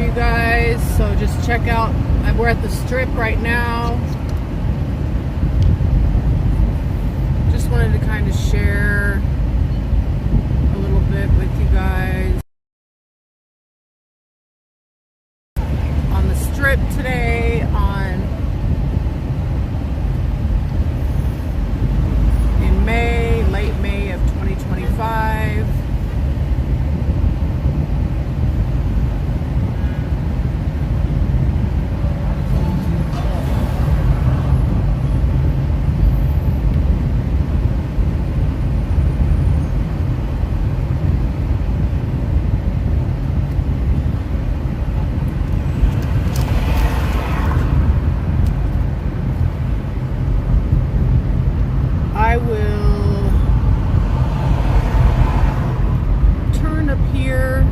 you guys. So just check out, we're at the Strip right now. Just wanted to kind of share a little bit with you guys on the Strip today in May, late May of 2025. I will turn up here.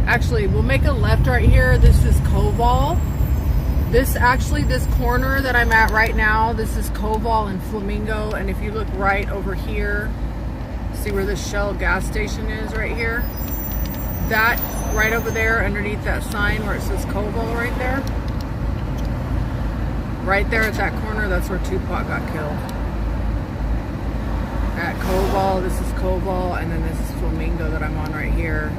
Actually, we'll make a left right here. This is Koval. This corner that I'm at right now, this is Koval and Flamingo. And if you look right over here, see where the Shell gas station is right here? That right over there underneath that sign where it says Koval right there. Right there at that corner, that's where Tupac got killed. At Koval, this is Koval, and then this is Flamingo that I'm on right here.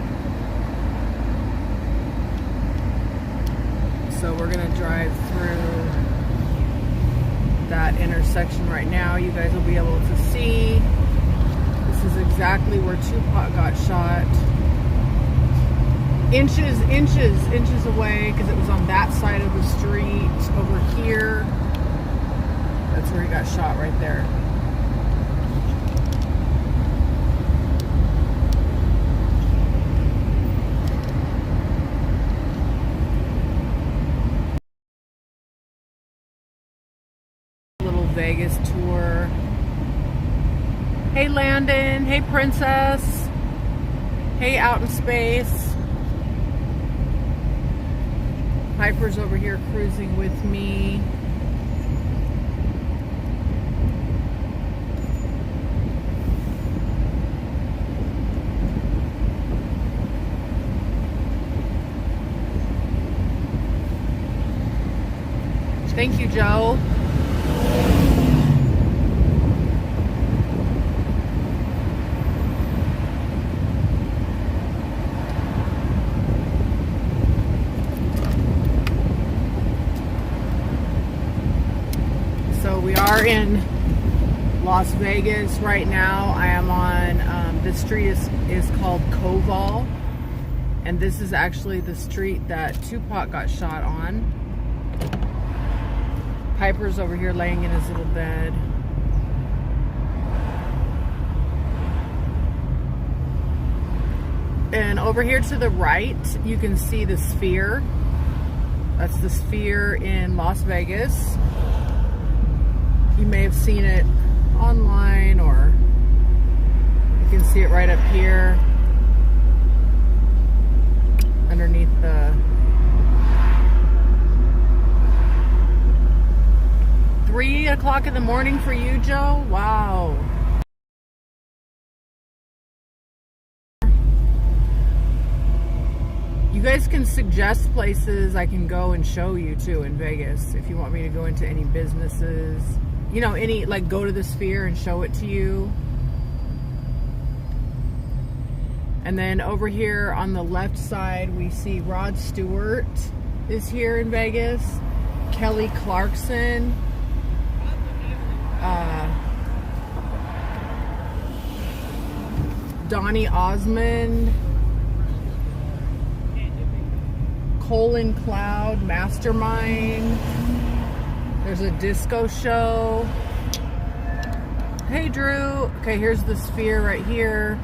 So we're gonna drive through that intersection right now. You guys will be able to see. This is exactly where Tupac got shot. Inches away, because it was on that side of the street over here. That's where he got shot right there. Vegas tour. Hey Landon, hey Princess, hey Out in Space. Piper's over here cruising with me. Thank you, Joe. So we are in Las Vegas right now. I am on, this street is called Koval. And this is actually the street that Tupac got shot on. Piper's over here laying in his little bed. And over here to the right, you can see the Sphere. That's the Sphere in Las Vegas. You may have seen it online, or you can see it right up here underneath the 3 o'clock in the morning for you, Joe? Wow. You guys can suggest places I can go and show you too in Vegas if you want me to go into any businesses. You know, any, like, go to the Sphere and show it to you. And then over here on the left side, we see Rod Stewart is here in Vegas. Kelly Clarkson. Donny Osmond. Colin Cloud, Mastermind. There's a disco show. Hey Drew. Okay, here's the Sphere right here.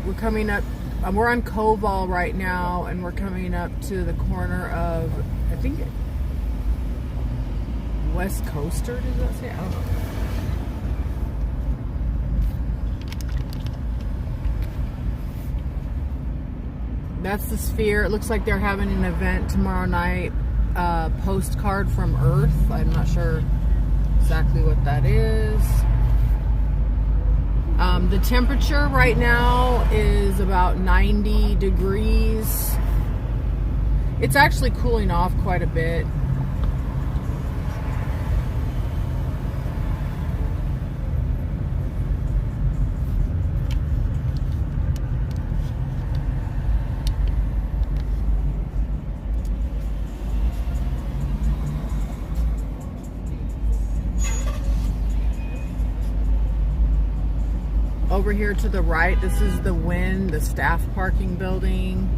We're coming up, we're on Koval right now, and we're coming up to the corner of, I think, West Coaster, does that say? I don't know. That's the Sphere. It looks like they're having an event tomorrow night. Postcard from Earth. I'm not sure exactly what that is. The temperature right now is about 90 degrees. It's actually cooling off quite a bit. Over here to the right, this is the Wynn, the staff parking building.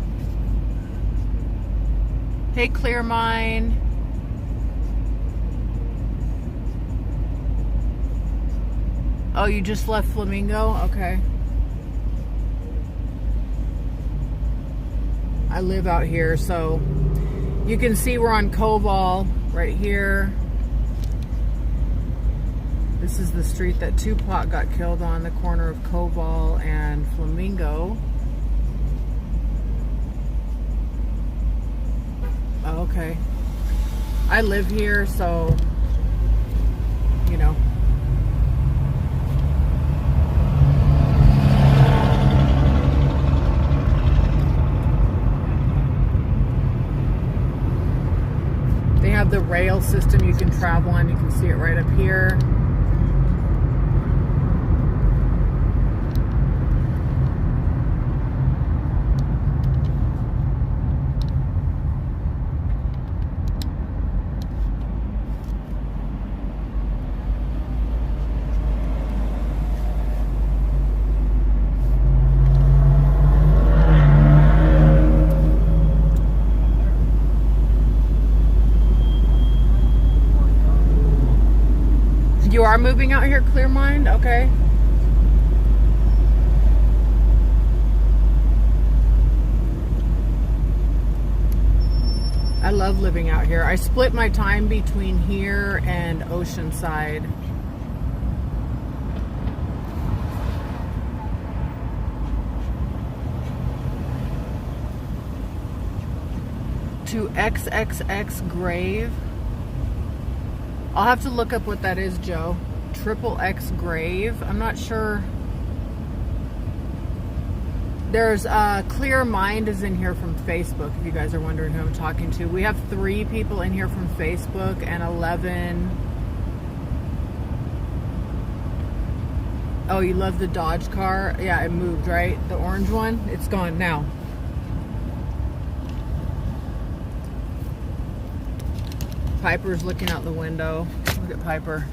Hey, Clearmind. Oh, you just left Flamingo? Okay. I live out here, so you can see we're on Koval right here. This is the street that Tupac got killed on, the corner of Koval and Flamingo. Oh, okay. I live here, so, you know. They have the rail system you can travel on. You can see it right up here. You are moving out here, Clearmind? Okay. I love living out here. I split my time between here and Oceanside. To XXX Grave. I'll have to look up what that is, Joe. Triple X Grave. I'm not sure. There's Clearmind is in here from Facebook, if you guys are wondering who I'm talking to. We have 3 people in here from Facebook and 11. Oh, you love the Dodge car? Yeah, it moved, right? The orange one? It's gone now. Piper's looking out the window. Look at Piper.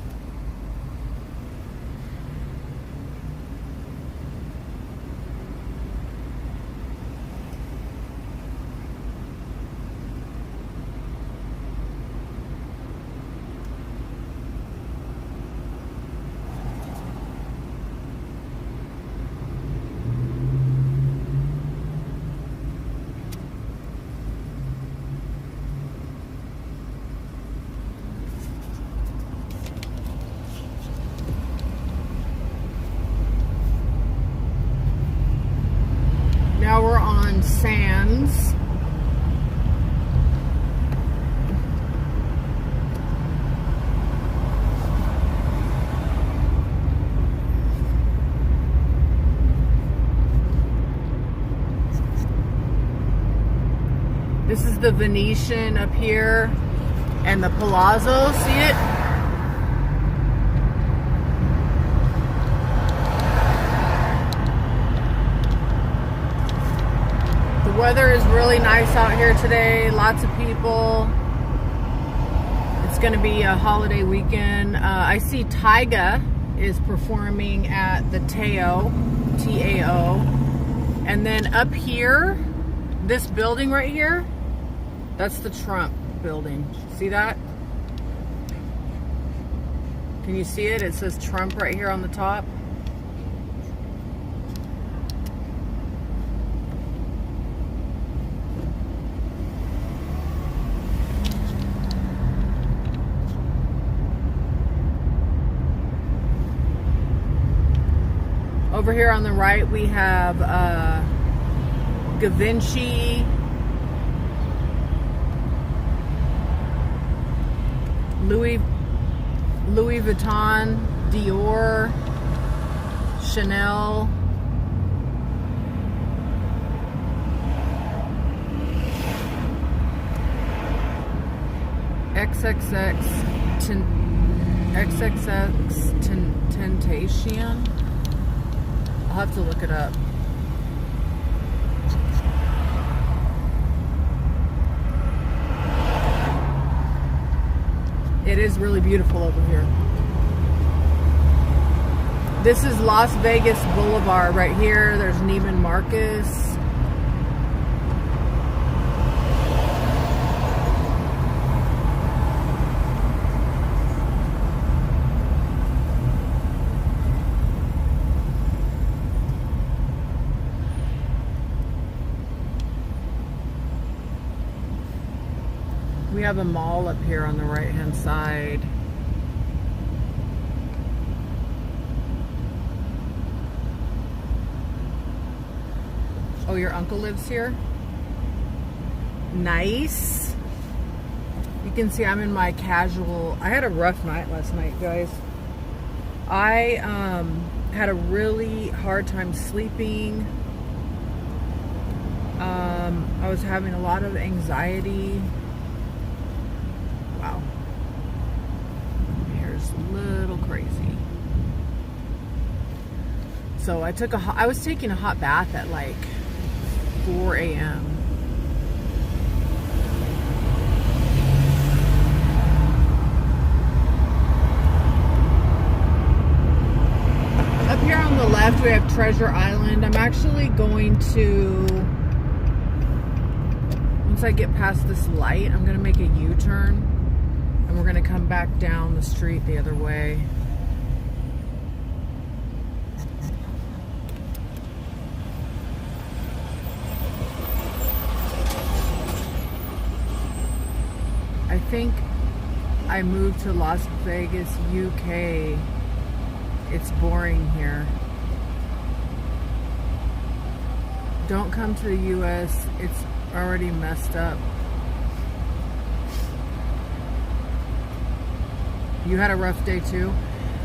Now we're on Sands. This is the Venetian up here and the Palazzo. See it? The weather is really nice out here today. Lots of people. It's going to be a holiday weekend. I see Tyga is performing at the Tao, T-A-O. And then up here, this building right here, that's the Trump building. See that? Can you see it? It says Trump right here on the top. Over here on the right, we have Givenchy, Louis Vuitton, Dior, Chanel, Temptation. I'll have to look it up. It is really beautiful over here. This is Las Vegas Boulevard right here. There's Neiman Marcus. We have a mall up here on the right hand side. Oh, your uncle lives here? Nice. You can see I'm in my casual. I had a rough night last night, guys. I had a really hard time sleeping. I was having a lot of anxiety. Wow. Hair's a little crazy. So I was taking a hot bath at like 4 a.m. Up here on the left, we have Treasure Island. I'm actually going to, once I get past this light, I'm going to make a U-turn and we're going to come back down the street the other way. I think I moved to Las Vegas, UK. It's boring here. Don't come to the US. It's already messed up. You had a rough day too?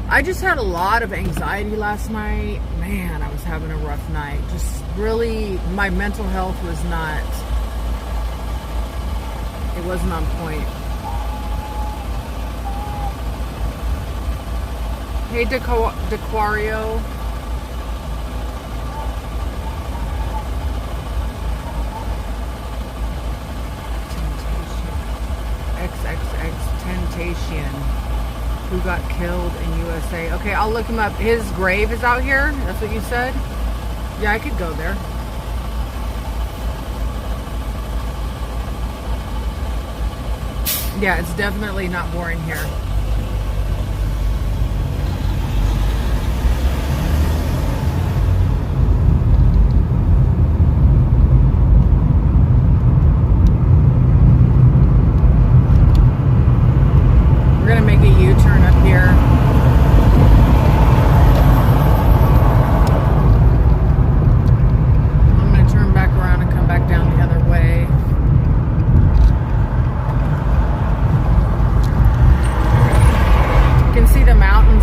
I just had a lot of anxiety last night. Man, I was having a rough night. Just really, my mental health was not, it wasn't on point. Hey, Dequario. Temptation. Who got killed in USA? Okay, I'll look him up. His grave is out here. That's what you said? Yeah, I could go there. Yeah, it's definitely not boring here.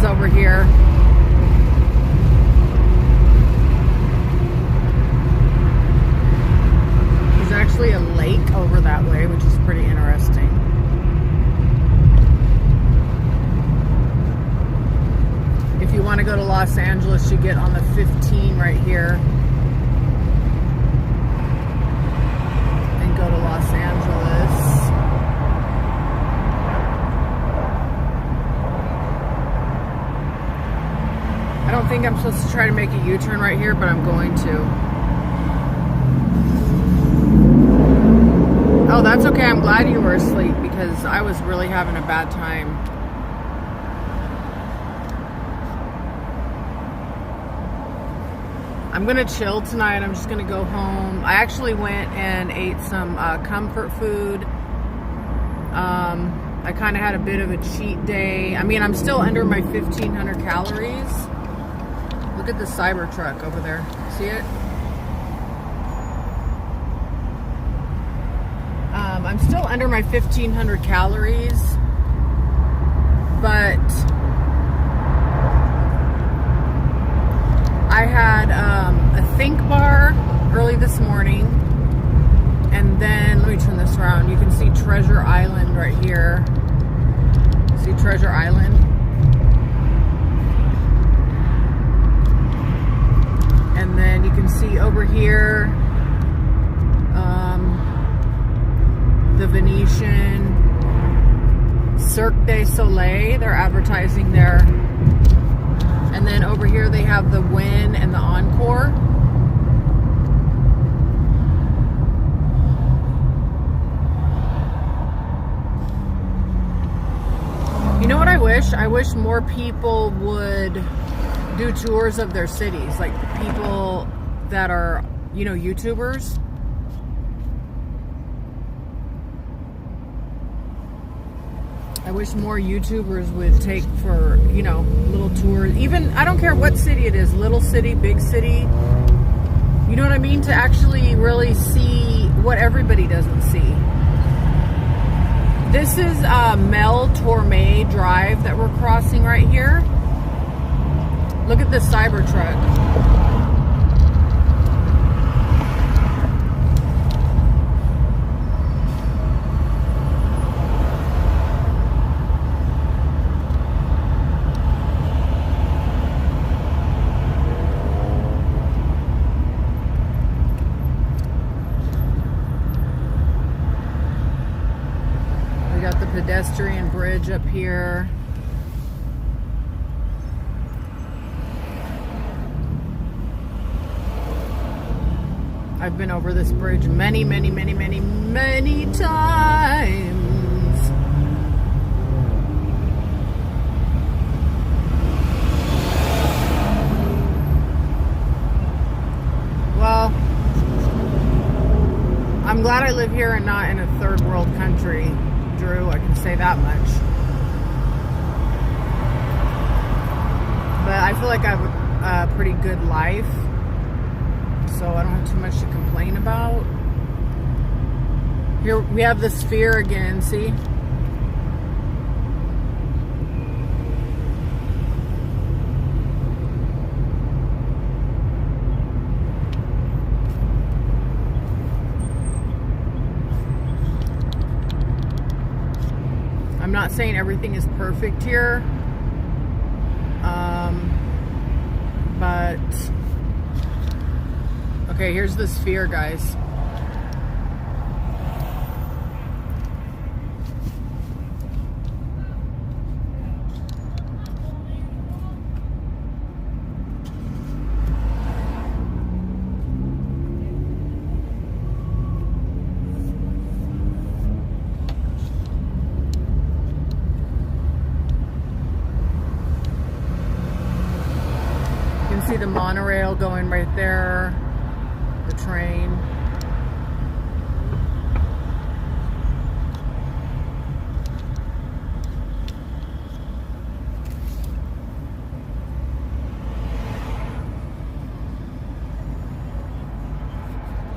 Over here. There's actually a lake over that way, which is pretty interesting. If you want to go to Los Angeles, you get on the 15 right here and go to Los Angeles. I don't think I'm supposed to try to make a U-turn right here, but I'm going to. Oh, that's okay. I'm glad you were asleep because I was really having a bad time. I'm going to chill tonight. I'm just going to go home. I actually went and ate some comfort food. I kind of had a bit of a cheat day. I mean, I'm still under my 1,500 calories. Look at the Cybertruck over there. See it? I'm still under my 1,500 calories, but I had a Think bar early this morning, and then let me turn this around. You can see Treasure Island right here. See Treasure Island? And then you can see over here the Venetian, Cirque du Soleil. They're advertising there. And then over here they have the Wynn and the Encore. You know what I wish? I wish more people would do tours of their cities, like people that are, you know, YouTubers. I wish more YouTubers would take for, you know, little tours. Even, I don't care what city it is, little city, big city. You know what I mean? To actually really see what everybody doesn't see. This is Mel Torme Drive that we're crossing right here. Look at this Cybertruck. Pedestrian bridge up here. I've been over this bridge many times. Well, I'm glad I live here and not in a third world country, Drew, I can say that much. But I feel like I have a pretty good life, so I don't have too much to complain about. Here we have the Sphere again, see? I'm not saying everything is perfect here, but okay, here's the Sphere, guys. See the monorail going right there, the train.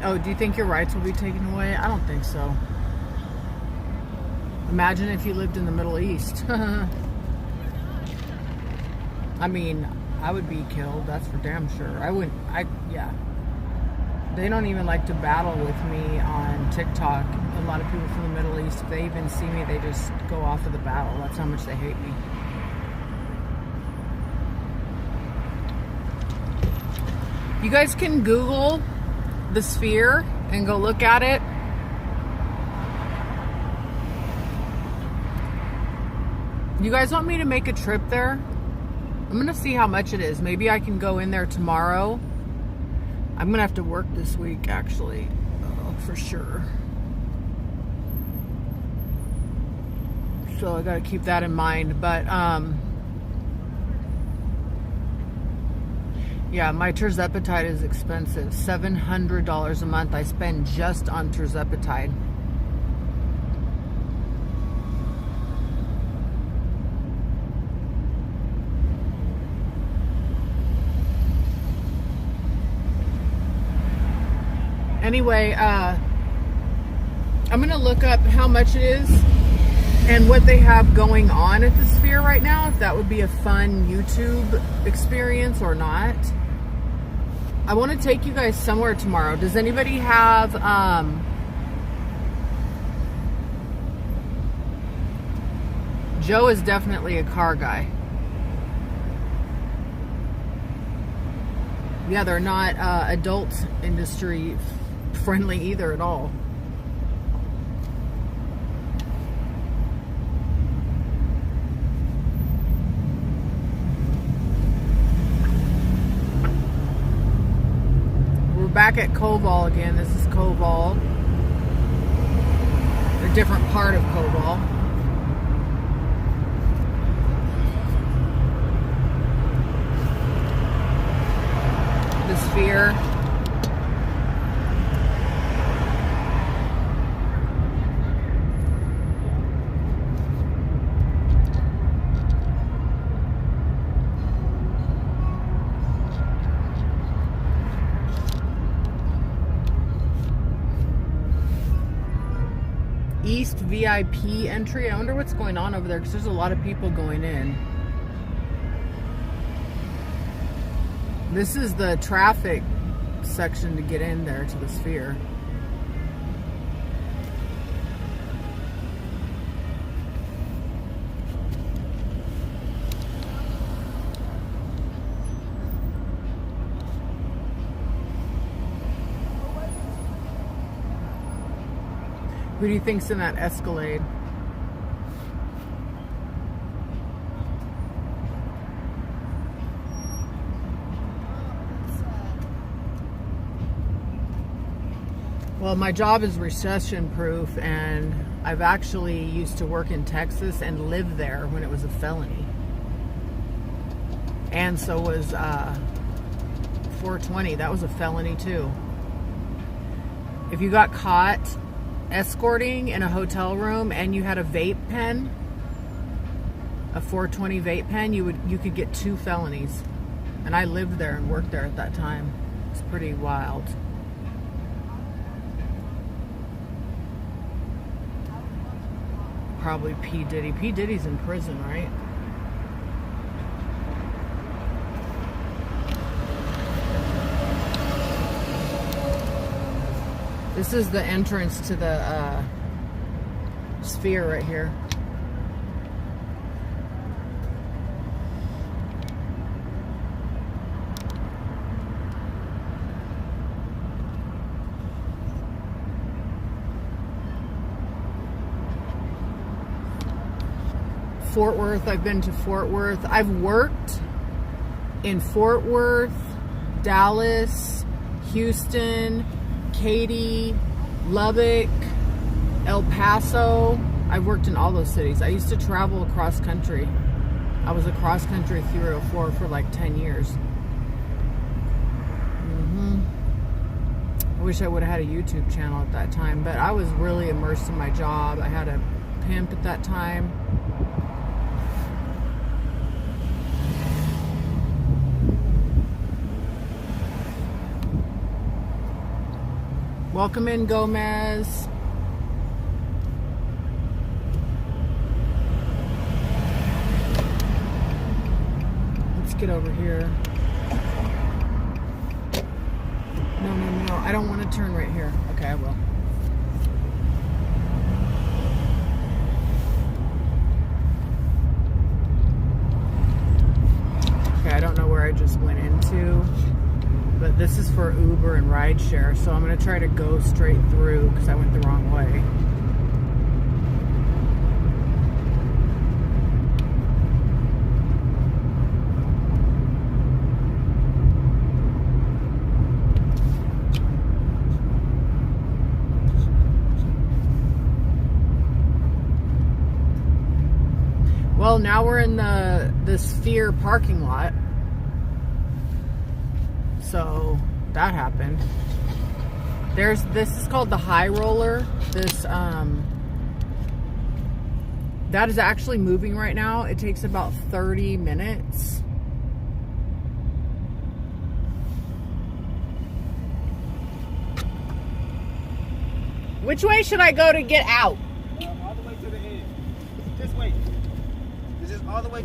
Oh, do you think your rights will be taken away? I don't think so. Imagine if you lived in the Middle East. I mean, I would be killed, that's for damn sure. Yeah. They don't even like to battle with me on TikTok. A lot of people from the Middle East, if they even see me, they just go off of the battle. That's how much they hate me. You guys can Google the Sphere and go look at it. You guys want me to make a trip there? I'm gonna see how much it is. Maybe I can go in there tomorrow. I'm gonna have to work this week, actually, for sure. So I gotta keep that in mind. But yeah, my Tirzepatide is expensive. $700 a month I spend just on Tirzepatide. Anyway, I'm gonna look up how much it is and what they have going on at the Sphere right now, if that would be a fun YouTube experience or not. I want to take you guys somewhere tomorrow. Does anybody have Joe is definitely a car guy. Yeah, they're not adult industry friendly either at all. We're back at Koval again. This is Koval. A different part of Koval. The Sphere. East VIP entry. I wonder what's going on over there because there's a lot of people going in. This is the traffic section to get in there to the Sphere. Who do you think's in that Escalade? Well, my job is recession proof, and I've actually used to work in Texas and live there when it was a felony. And so was 420. That was a felony too. If you got caught escorting in a hotel room and you had a vape pen, a 420 vape pen, you could get 2 felonies. And I lived there and worked there at that time. It's pretty wild. Probably P. Diddy. P. Diddy's in prison, right? This is the entrance to the Sphere right here. Fort Worth. I've been to Fort Worth. I've worked in Fort Worth, Dallas, Houston, Katy, Lubbock, El Paso. I've worked in all those cities. I used to travel across country. I was a cross country 304 for like 10 years. I wish I would have had a YouTube channel at that time, but I was really immersed in my job. I had a pimp at that time. Welcome in, Gomez. Let's get over here. No. I don't want to turn right here. Okay, I will. Okay, I don't know where I just went into. But this is for Uber and rideshare, so I'm going to try to go straight through because I went the wrong way. Well, now we're in the Sphere parking lot. So that happened. This is called the High Roller. This that is actually moving right now. It takes about 30 minutes. Which way should I go to get out? All the way to the end. This way. This is all the way.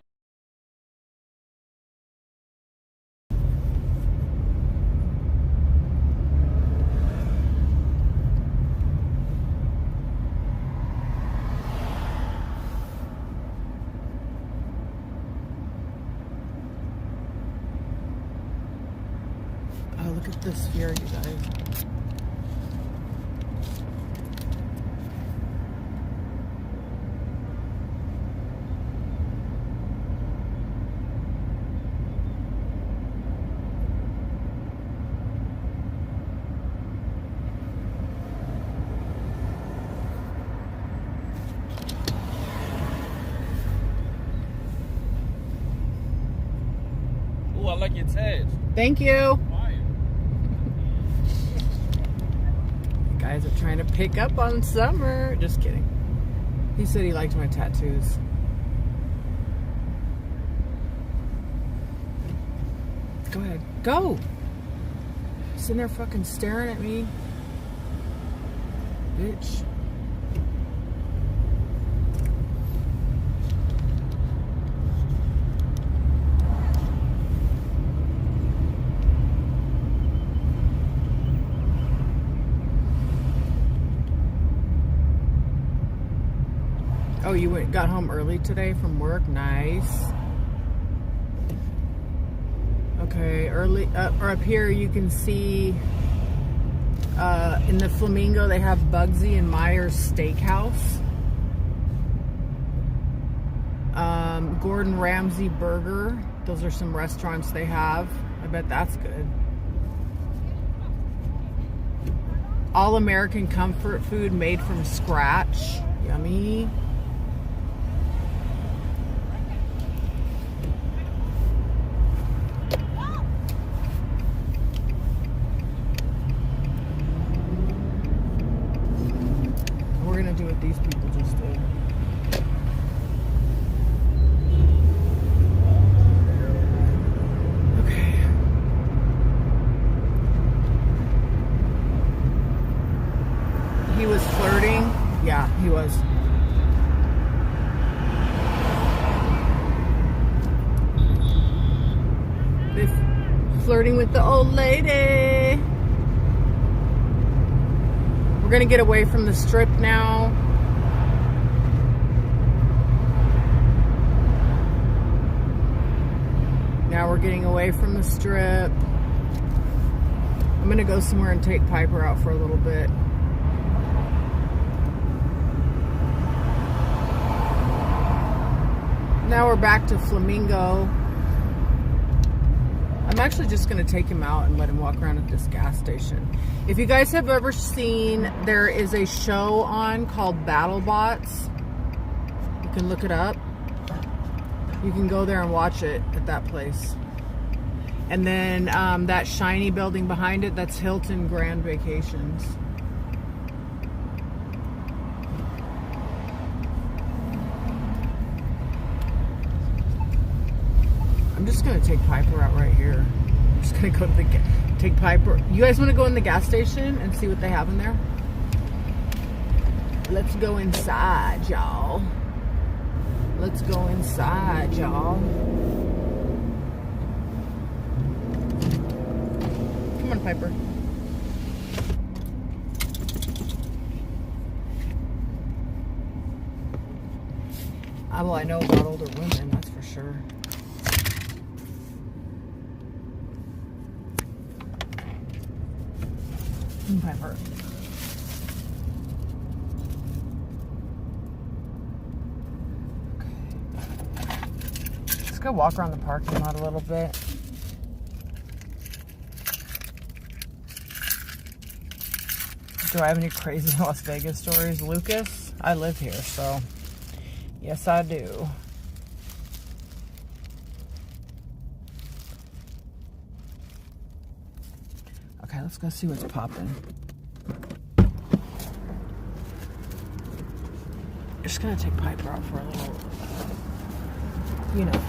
Oh, look at this here, you guys. Ooh, I like your tags. Thank you. Fire. You guys are trying to pick up on Summer. Just kidding. He said he liked my tattoos. Go ahead. Go! Sitting there fucking staring at me. Bitch. Oh, you got home early today from work? Nice. Okay, early or up here you can see in the Flamingo they have Bugsy and Myers Steakhouse. Gordon Ramsay Burger. Those are some restaurants they have. I bet that's good. All American comfort food made from scratch. Yummy. We're gonna do what these people just did. Okay. He was flirting. Yeah, he was. Flirting with the old lady. We're gonna get away from the strip now. Now we're getting away from the strip. I'm gonna go somewhere and take Piper out for a little bit. Now we're back to Flamingo. I'm actually just going to take him out and let him walk around at this gas station. If you guys have ever seen, there is a show on called BattleBots. You can look it up. You can go there and watch it at that place. And then that shiny building behind it, that's Hilton Grand Vacations. I'm just gonna take Piper out right here. I'm just gonna go to take Piper. You guys want to go in the gas station and see what they have in there? Let's go inside, y'all. Let's go inside, y'all. Come on, Piper. Well, I know about older women, that's for sure. Piper. Okay. Let's go walk around the parking lot a little bit. Do I have any crazy Las Vegas stories? Lucas? I live here, so yes, I do. Okay, let's go see what's popping. Just gonna take Piper out for a little, you know.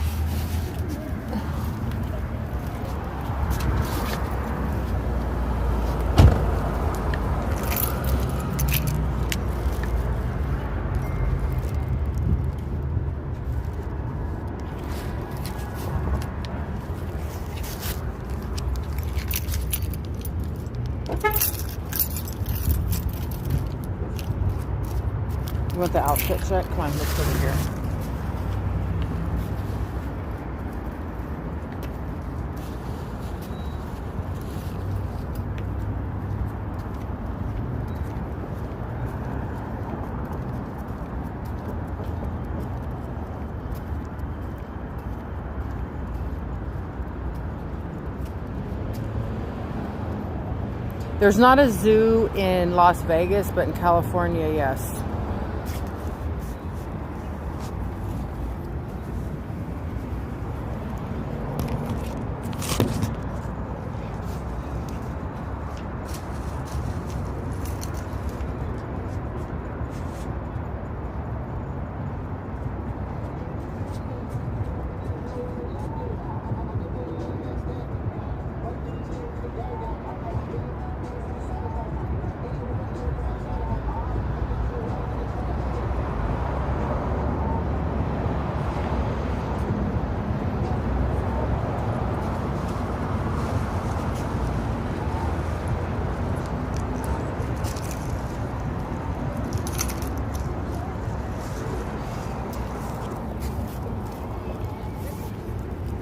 want the outfit check? Come on, let's go over here. There's not a zoo in Las Vegas, but in California, yes.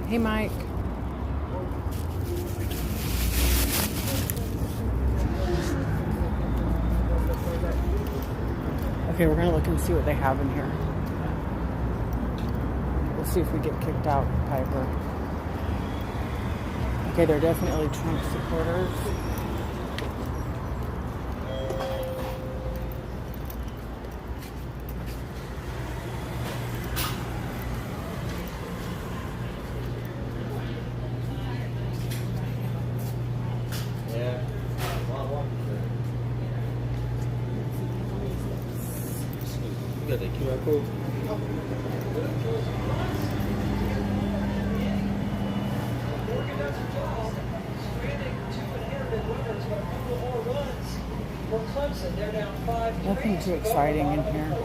Hey, Mike. Okay, we're gonna look and see what they have in here. We'll see if we get kicked out, Piper. Okay, they're definitely Trump supporters. You got that QR code? Nothing too exciting in here.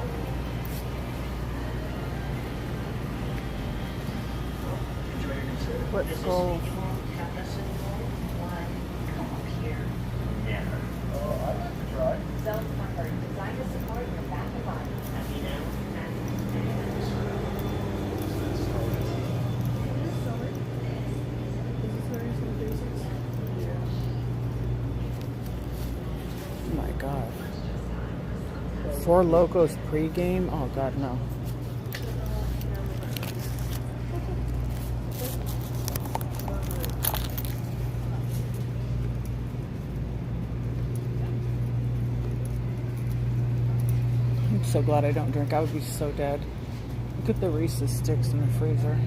Let's go. Oh my God. Four Locos pregame? Oh God, no. I'm so glad I don't drink. I would be so dead. Look at the Reese's sticks in the freezer.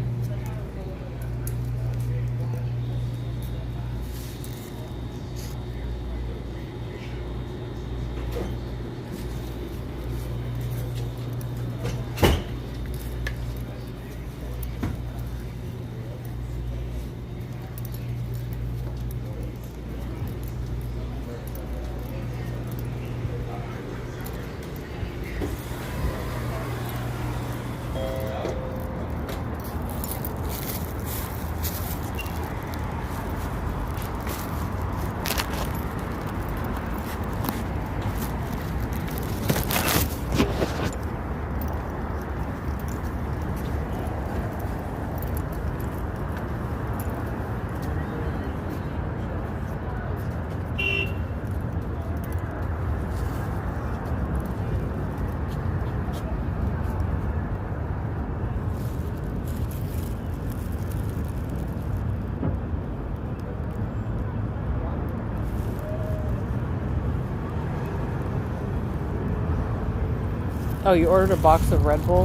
Oh, you ordered a box of Red Bull?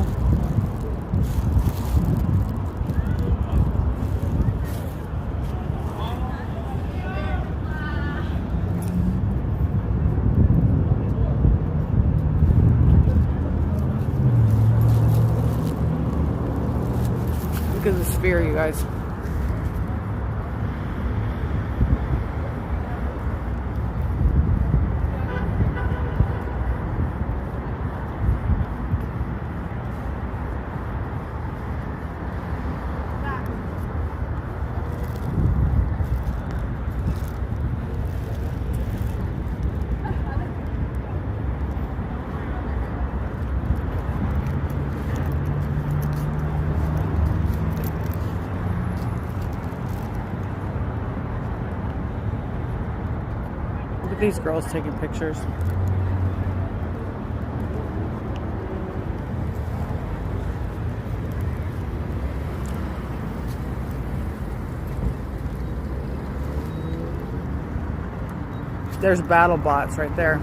Look at the sphere, you guys. at these girls taking pictures. There's battle bots right there.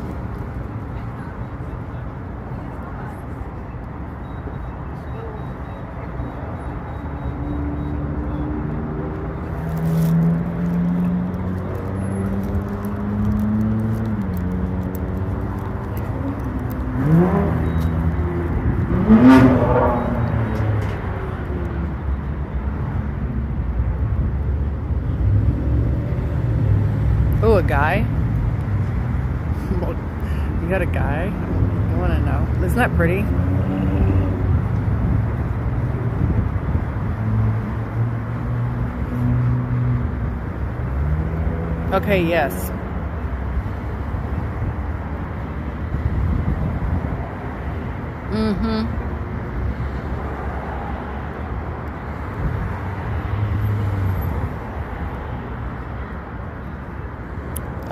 Oh, a guy? You got a guy? I want to know. Isn't that pretty? Okay, yes. Mm-hmm.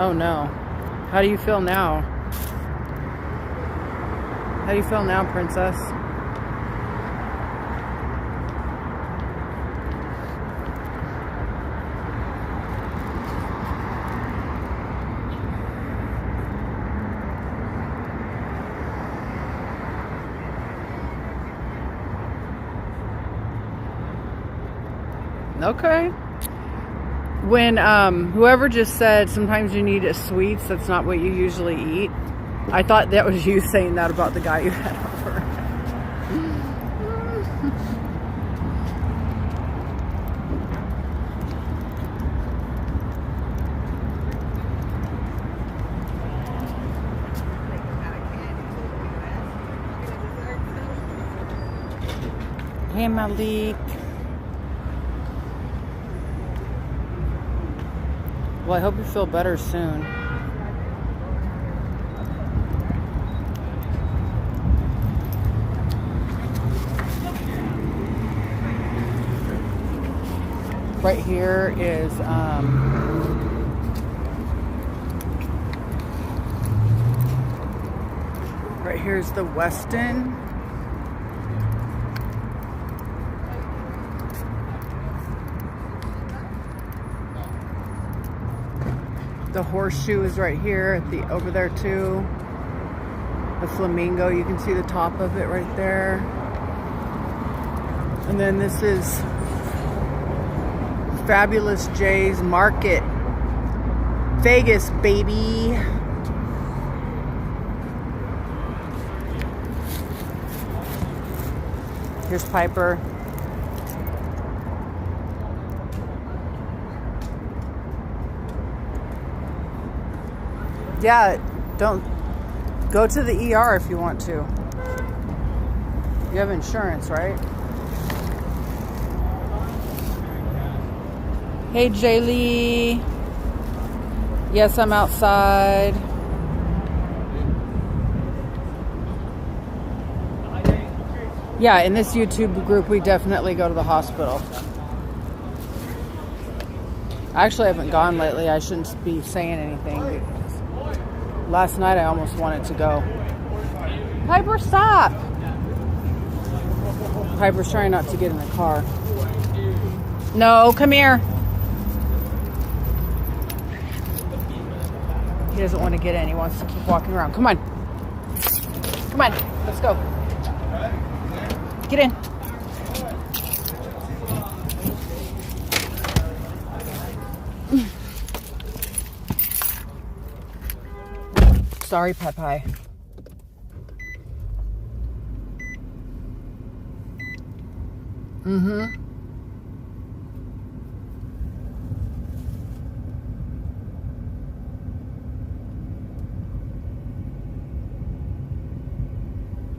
Oh no. How do you feel now? How do you feel now, princess? Okay. When whoever just said sometimes you need sweets, that's not what you usually eat. I thought that was you saying that about the guy you had over. Hey, Malik. Well, I hope you feel better soon. Right here is right here's the Westin. The Horseshoe is right here at the over there too. The Flamingo, you can see the top of it right there. And then this is Fabulous J's Market. Vegas, baby. Here's Piper. Yeah, don't go to the ER if you want to. You have insurance, right? Hey, Jaylee. Yes, I'm outside. Yeah, in this YouTube group, we definitely go to the hospital. I actually haven't gone lately. I shouldn't be saying anything. Last night, I almost wanted to go. Piper, stop! Piper's trying not to get in the car. No, come here. He doesn't want to get in. He wants to keep walking around. Come on. Come on. Let's go. Get in. Sorry, Popeye. Mm-hmm.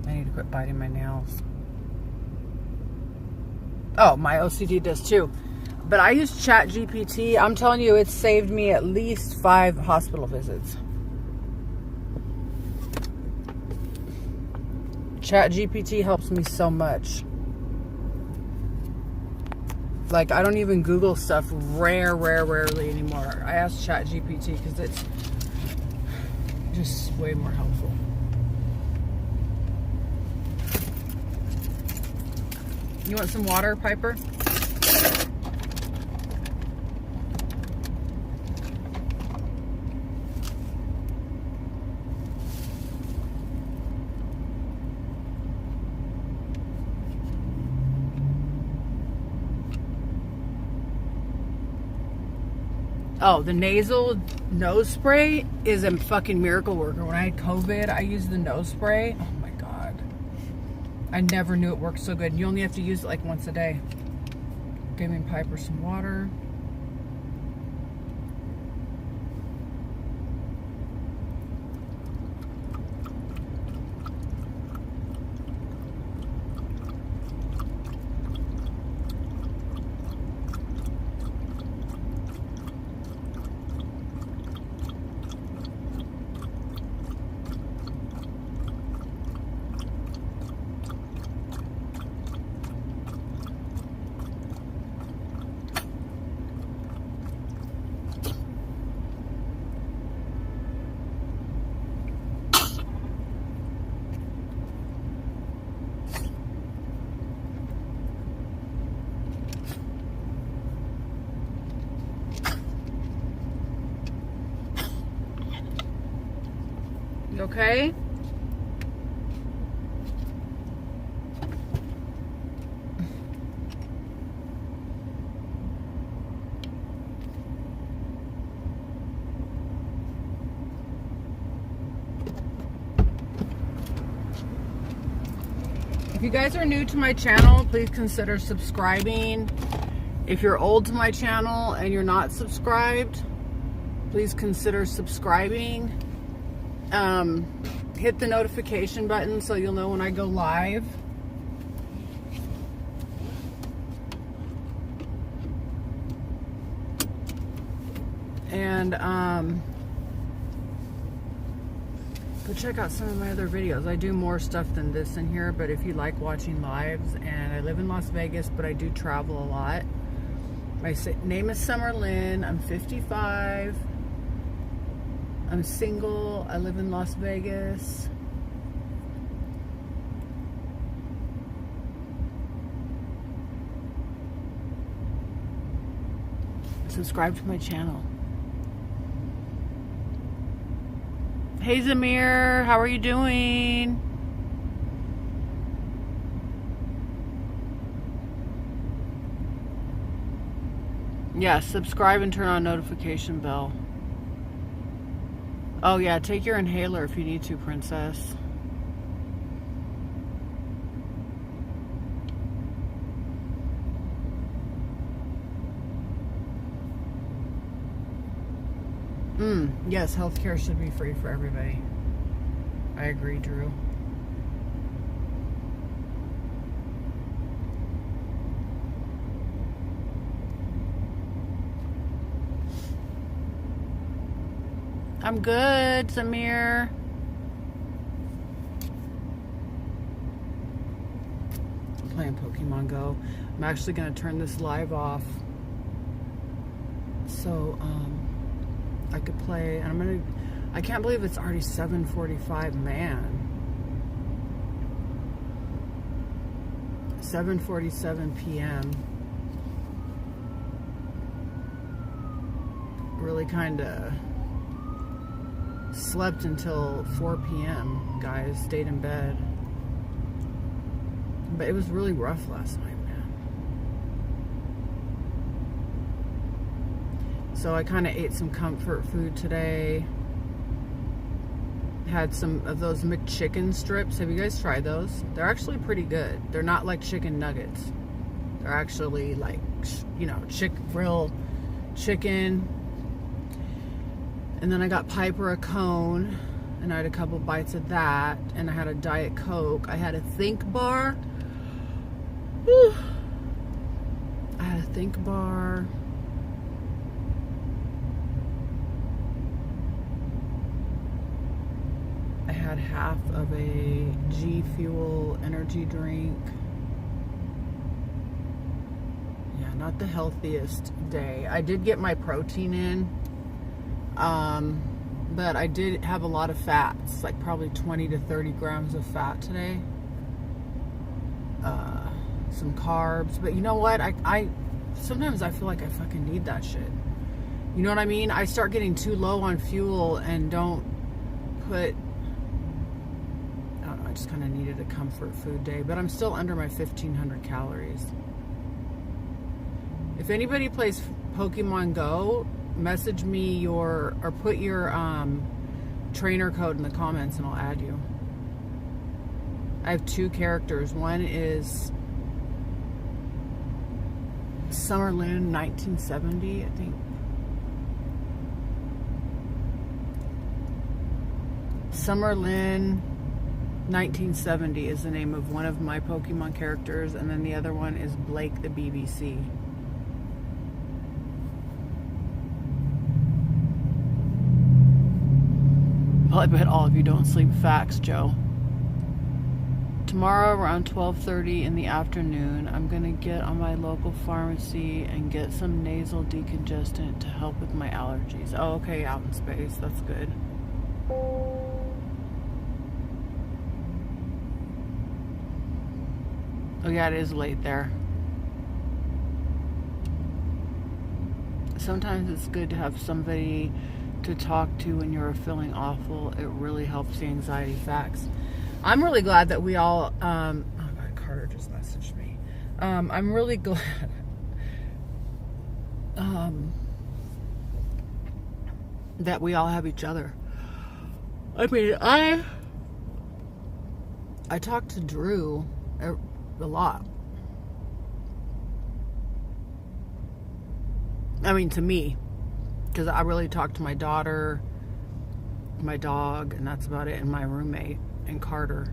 I need to quit biting my nails. Oh, my OCD does too. But I use ChatGPT. I'm telling you, it's saved me at least 5 hospital visits. ChatGPT helps me so much. Like, I don't even Google stuff rarely anymore. I ask ChatGPT because just way more helpful. You want some water, Piper? Oh, the nasal nose spray is a fucking miracle worker. When I had COVID, I used the nose spray. Oh my God. I never knew it worked so good. You only have to use it like once a day. Giving Piper some water. You okay? If you guys are new to my channel, please consider subscribing. If you're old to my channel and you're not subscribed, please consider subscribing. Hit the notification button so you'll know when I go live. And go check out some of my other videos. I do more stuff than this in here, but if you like watching lives, and I live in Las Vegas, but I do travel a lot. My name is Summer Lynn. I'm 55. I'm single. I live in Las Vegas. Subscribe to my channel. Hey Zamir, how are you doing? Yeah, subscribe and turn on notification bell. Oh yeah, take your inhaler if you need to, princess. Yes, healthcare should be free for everybody. I agree, Drew. I'm good, Samir. I'm playing Pokemon Go. I'm actually gonna turn this live off so I could play, and I can't believe it's already 7:45, man. 7:47 p.m. Really kind of slept until 4 p.m., guys. Stayed in bed. But it was really rough last night, man. So I kind of ate some comfort food today. Had some of those McChicken strips. Have you guys tried those? They're actually pretty good. They're not like chicken nuggets. They're actually like, you know, real chicken. And then I got Piper a cone, and I had a couple bites of that, and I had a Diet Coke. I had a Think bar. Whew. I had a Think bar. I had half of a G Fuel energy drink. Yeah, not the healthiest day. I did get my protein in. But I did have a lot of fats, like probably 20 to 30 grams of fat today. Some carbs. But you know what? I sometimes I feel like I fucking need that shit. You know what I mean? I start getting too low on fuel and don't put... I don't know, I just kind of needed a comfort food day. But I'm still under my 1,500 calories. If anybody plays Pokemon Go, message me or put your trainer code in the comments and I'll add you. I have 2 characters. One is Summerlin 1970, I think. Summerlin 1970 is the name of one of my Pokemon characters, and then the other one is Blake the BBC. Well, I bet all of you don't sleep. Facts, Joe. Tomorrow around 12:30 in the afternoon, I'm going to get on my local pharmacy and get some nasal decongestant to help with my allergies. Oh, okay, out in space. That's good. Oh yeah, it is late there. Sometimes it's good to have somebody to talk to when you're feeling awful. It really helps the anxiety. Facts. I'm really glad that we all, oh God, Carter just messaged me. I'm really glad, that we all have each other. I mean, I talk to Drew a lot. I mean, to me, because I really talk to my daughter, my dog, and that's about it, and my roommate. And Carter.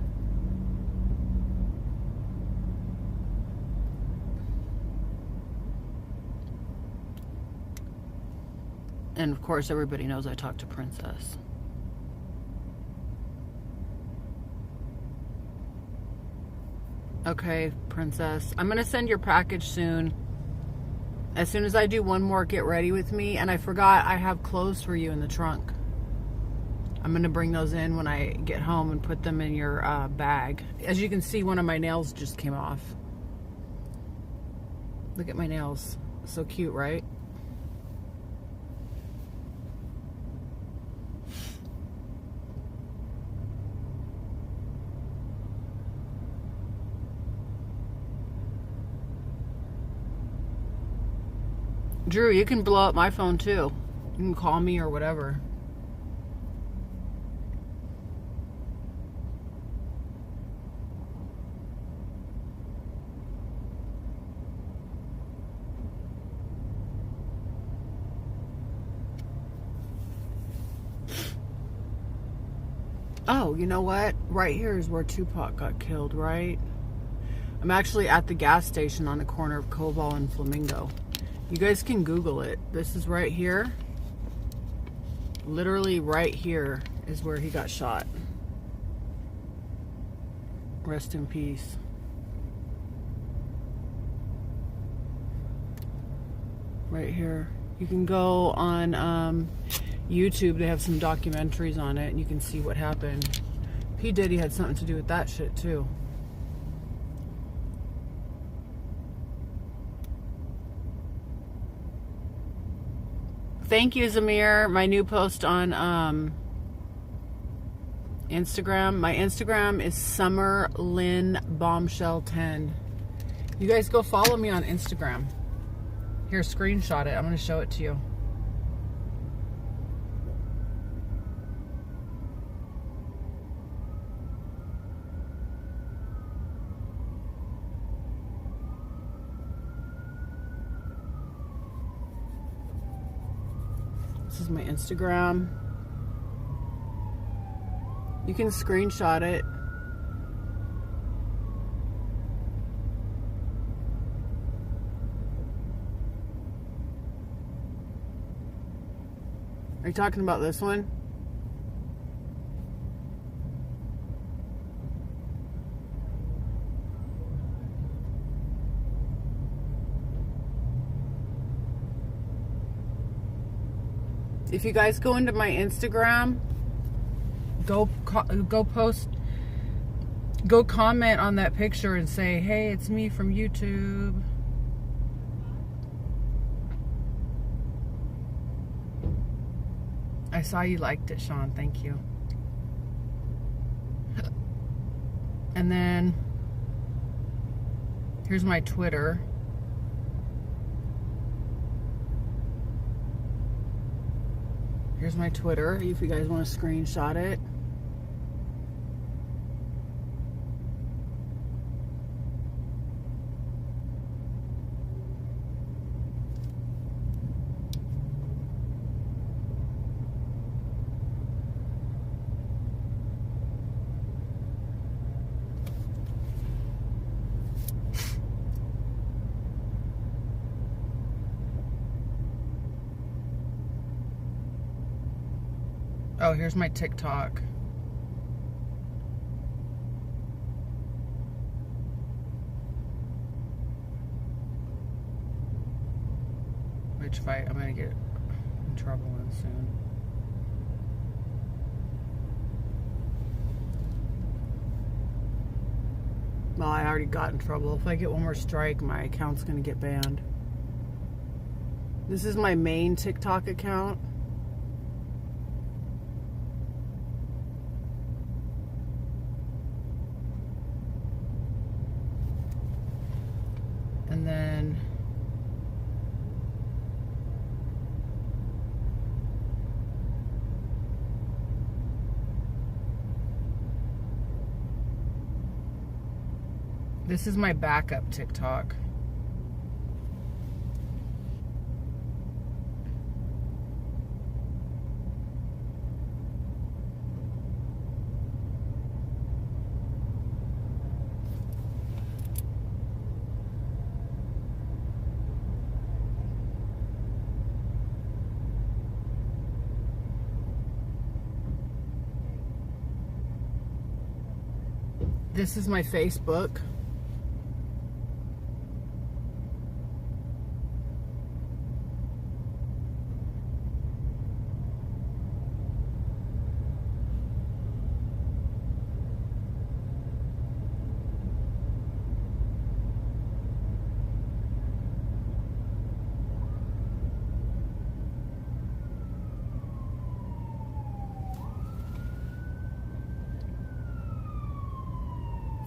And of course everybody knows I talk to Princess. Okay, Princess. I'm gonna send your package soon. As soon as I do one more get ready with me, and I forgot I have clothes for you in the trunk. I'm going to bring those in when I get home and put them in your bag. As you can see, one of my nails just came off. Look at my nails. So cute, right? Drew, you can blow up my phone too. You can call me or whatever. Oh, you know what? Right here is where Tupac got killed, right? I'm actually at the gas station on the corner of Koval and Flamingo. You guys can Google it. This is right here. Literally right here is where he got shot. Rest in peace. Right here. You can go on YouTube. They have some documentaries on it and you can see what happened. P. Diddy had something to do with that shit too. Thank you, Zamir. My new post on Instagram. My Instagram is SummerLynBombshell10. You guys go follow me on Instagram. Here, screenshot it. I'm going to show it to you. This is my Instagram. You can screenshot it. Are you talking about this one? If you guys go into my Instagram, go comment on that picture and say, hey, it's me from YouTube. I saw you liked it, Sean. Thank you. And then here's my Twitter. Here's my Twitter if you guys want to screenshot it. Oh, here's my TikTok. Which fight I'm gonna get in trouble in soon. Well, I already got in trouble. If I get one more strike, my account's gonna get banned. This is my main TikTok account. And then this is my backup TikTok. This is my Facebook.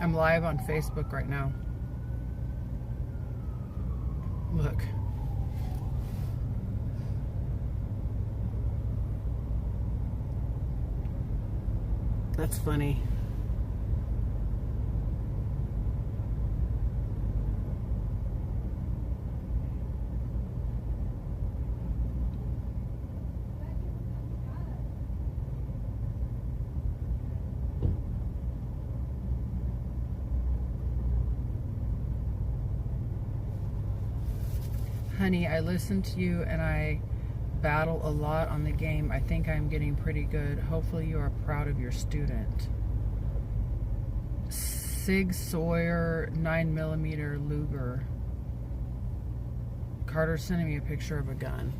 I'm live on Facebook right now. Look. That's funny. Honey, I listen to you and I battle a lot on the game. I think I'm getting pretty good. Hopefully you are proud of your student. Sig Sauer 9mm Luger. Carter's sending me a picture of a gun.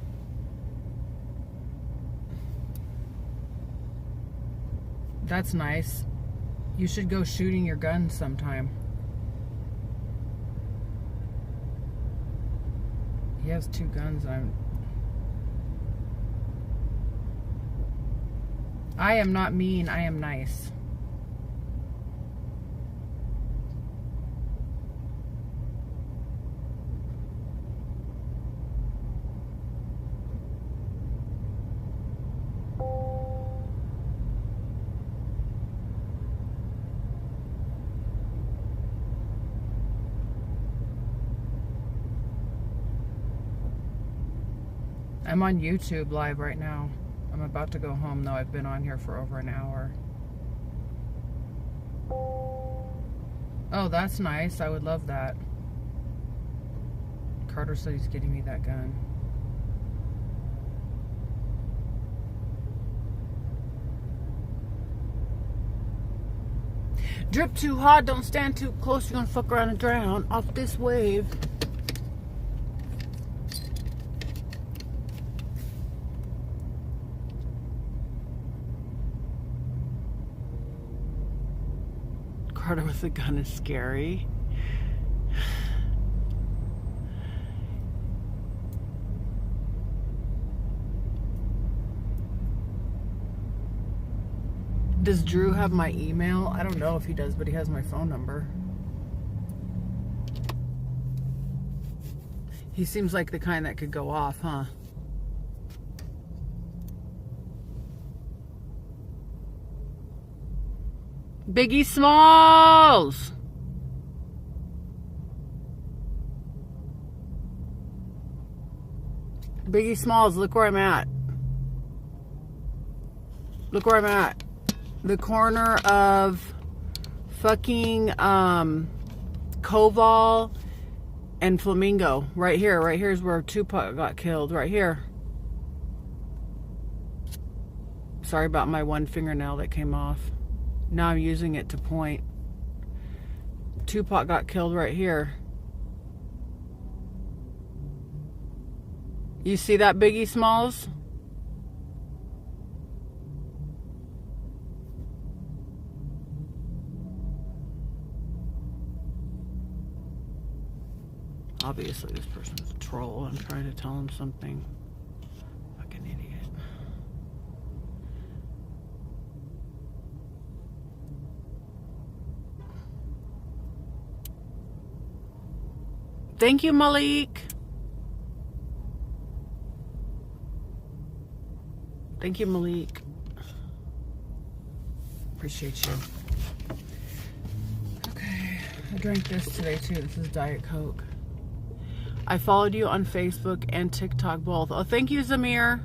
That's nice. You should go shooting your gun sometime. He has 2 guns. I am not mean, I am nice. I'm on YouTube live right now. I'm about to go home though. I've been on here for over an hour. Oh, that's nice. I would love that. Carter said he's getting me that gun. Drip too hard, don't stand too close, you're gonna fuck around and drown off this wave. Carter with a gun is scary. Does Drew have my email? I don't know if he does, but he has my phone number. He seems like the kind that could go off, huh? Biggie Smalls! Biggie Smalls, look where I'm at. Look where I'm at. The corner of fucking Koval and Flamingo. Right here. Right here is where Tupac got killed. Right here. Sorry about my one fingernail that came off. Now I'm using it to point. Tupac got killed right here. You see that, Biggie Smalls? Obviously, this person's a troll. I'm trying to tell him something. Fucking idiot. Thank you, Malik. Thank you, Malik. Appreciate you. Okay, I drank this today too. This is Diet Coke. I followed you on Facebook and TikTok both. Oh, thank you, Zamir.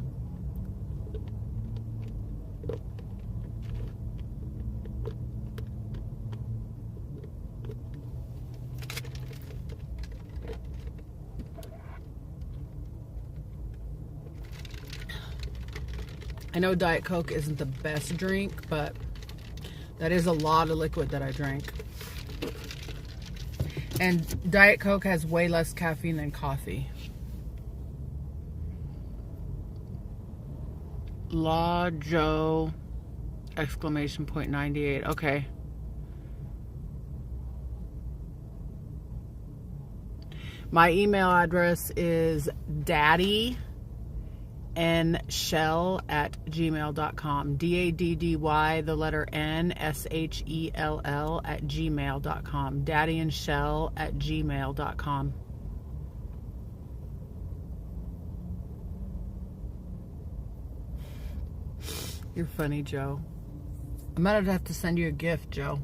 I know Diet Coke isn't the best drink, but that is a lot of liquid that I drank. And Diet Coke has way less caffeine than coffee. Law Joe exclamation point 98. Okay. My email address is daddynshell@gmail.com. DADDY, the letter N, SHELL @gmail.com. daddynshell@gmail.com. You're funny, Joe. I might have to send you a gift, Joe.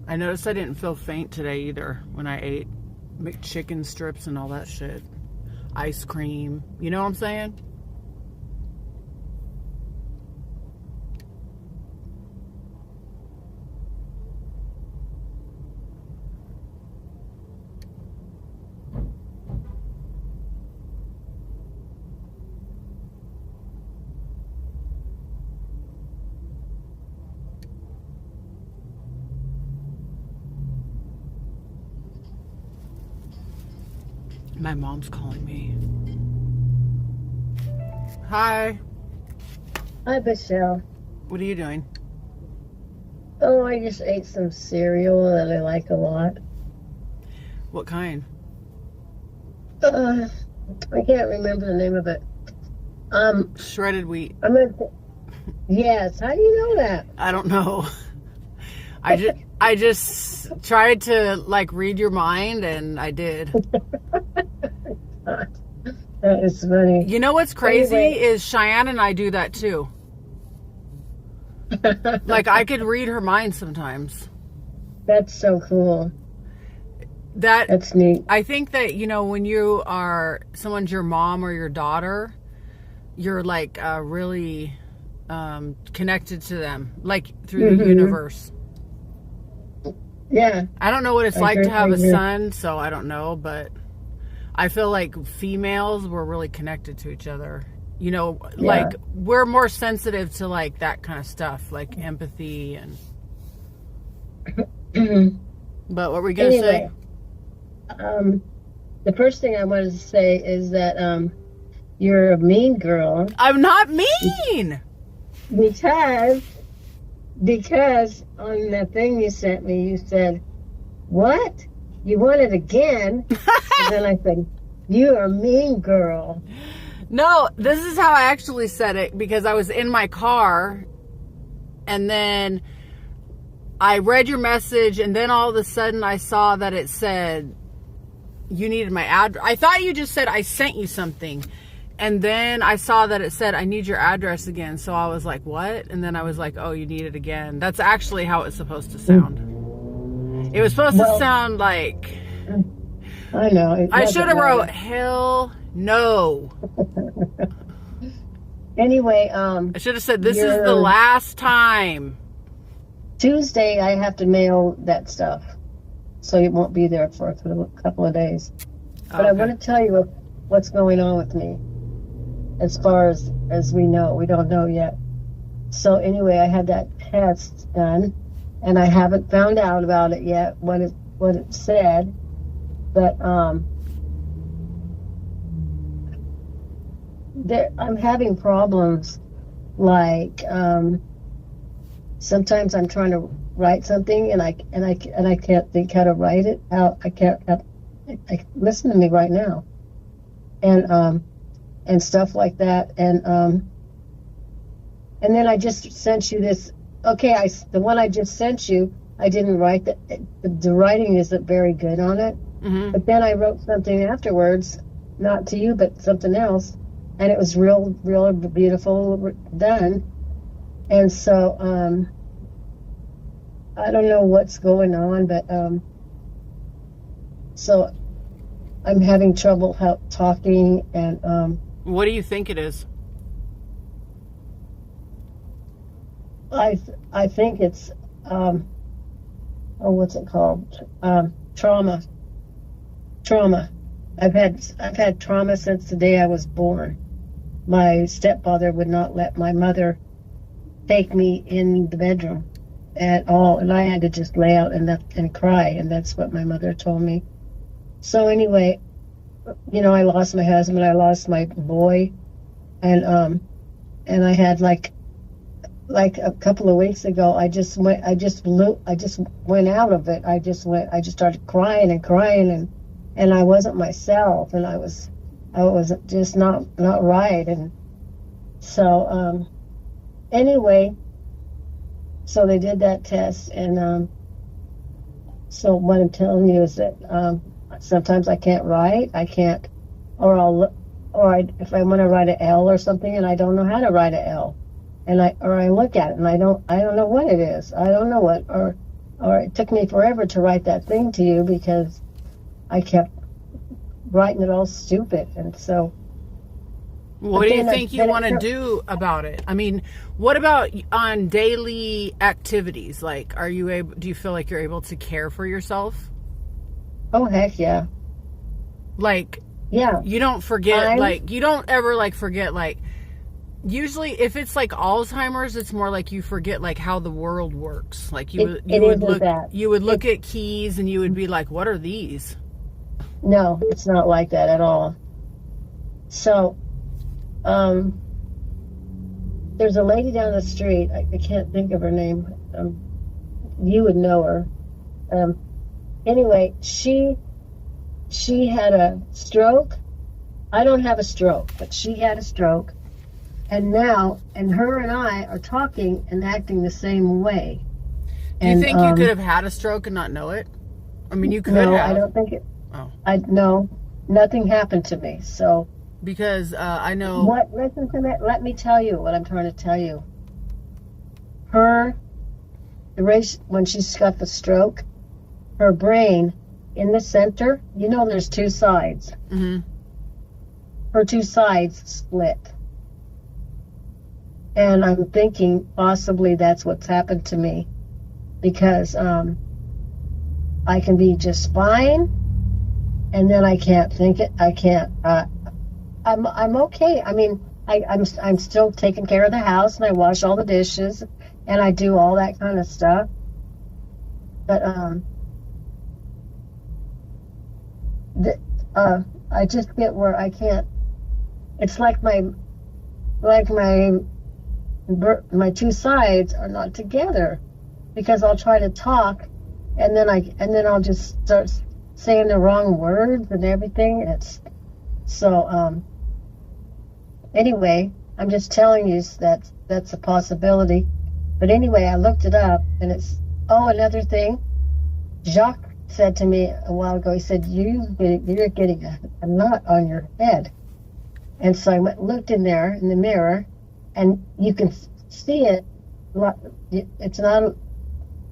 I noticed I didn't feel faint today either when I ate McChicken strips and all that shit. Ice cream. You know what I'm saying? My mom's calling me. Hi. Hi, Michelle. What are you doing? Oh, I just ate some cereal that I like a lot. What kind? I can't remember the name of it. Shredded wheat. Yes. How do you know that? I don't know. I just tried to like read your mind, and I did. That is funny. You know what's crazy Anyway. is Cheyenne and I do that too. Like I could read her mind sometimes. That's so cool. That's neat. I think that, you know, when you are someone's your mom or your daughter, you're like really connected to them, like through the universe. Yeah. I don't know what it's I like to have a agree. son, so I don't know, but I feel like females were really connected to each other. You know, like we're more sensitive to like that kind of stuff, like empathy and. But what were we gonna say? the first thing I wanted to say is that you're a mean girl I'm not mean. because on the thing you sent me, you said, "What? You want it again?" And then I said, "You are a mean girl." No, this is how I actually said it because I was in my car and then I read your message and then all of a sudden I saw that it said you needed my address. I thought you just said I sent you something. And then I saw that it said I need your address again. So I was like, what? And then I was like, oh, you need it again. That's actually how it's supposed to sound. It was supposed to sound like... I know. I should have wrote, hell no. Anyway, I should have said, this is the last time. Tuesday, I have to mail that stuff. So it won't be there for a couple of days. But I want to tell you what's going on with me. As far as we know. We don't know yet. So anyway, I had that test done. And I haven't found out about it yet, what it said. But I'm having problems. Like sometimes I'm trying to write something and I can't think how to write it out. I can't. Listen to me right now. And stuff like that. And then I just sent you this. Okay, the one I just sent you, I didn't write the writing isn't very good on it. Mm-hmm. But then I wrote something afterwards, not to you, but something else, and it was real beautiful done. And so I don't know what's going on, but so I'm having trouble talking and what do you think it is? I think it's what's it called? Trauma. I've had trauma since the day I was born. My stepfather would not let my mother take me in the bedroom at all, and I had to just lay out and cry, and that's what my mother told me. So anyway, I lost my husband, I lost my boy, and I had like a couple of weeks ago, I just went out of it. I just started crying and I wasn't myself, and I was just not right. And so anyway, so they did that test, and so what I'm telling you is that sometimes I can't write. I can't, if I want to write an L or something, and I don't know how to write an L. And I look at it and I don't know what it is. I don't know what, or it took me forever to write that thing to you because I kept writing it all stupid. And so, what do you think you want to do about it? I mean, what about on daily activities? Like, do you feel like you're able to care for yourself? Oh, heck yeah. Like, yeah. You don't forget, you don't ever forget, usually if it's like Alzheimer's, it's more like you forget how the world works. Like you would look at keys and you would be like, what are these? No, it's not like that at all. So there's a lady down the street, I can't think of her name. You would know her. Anyway, she had a stroke. I don't have a stroke, but she had a stroke. And now, her and I are talking and acting the same way. Do you think you could have had a stroke and not know it? I mean, you could have. No, I don't think it. Oh. No, nothing happened to me. So. Because I know. Listen to me. Let me tell you what I'm trying to tell you. When she's got the stroke, her brain in the center, there's two sides. Mm-hmm. Her two sides split. And I'm thinking possibly that's what's happened to me, because I can be just fine, and then I can't think it. I can't. I'm okay. I mean, I'm still taking care of the house, and I wash all the dishes, and I do all that kind of stuff. But th- I just get where I can't. It's like my two sides are not together, because I'll try to talk, and then I'll just start saying the wrong words and everything. It's so. Anyway, I'm just telling you that that's a possibility. But anyway, I looked it up, and it's another thing. Jacques said to me a while ago. He said, "You're getting a knot on your head." And so I looked in there in the mirror, and you can see it. It's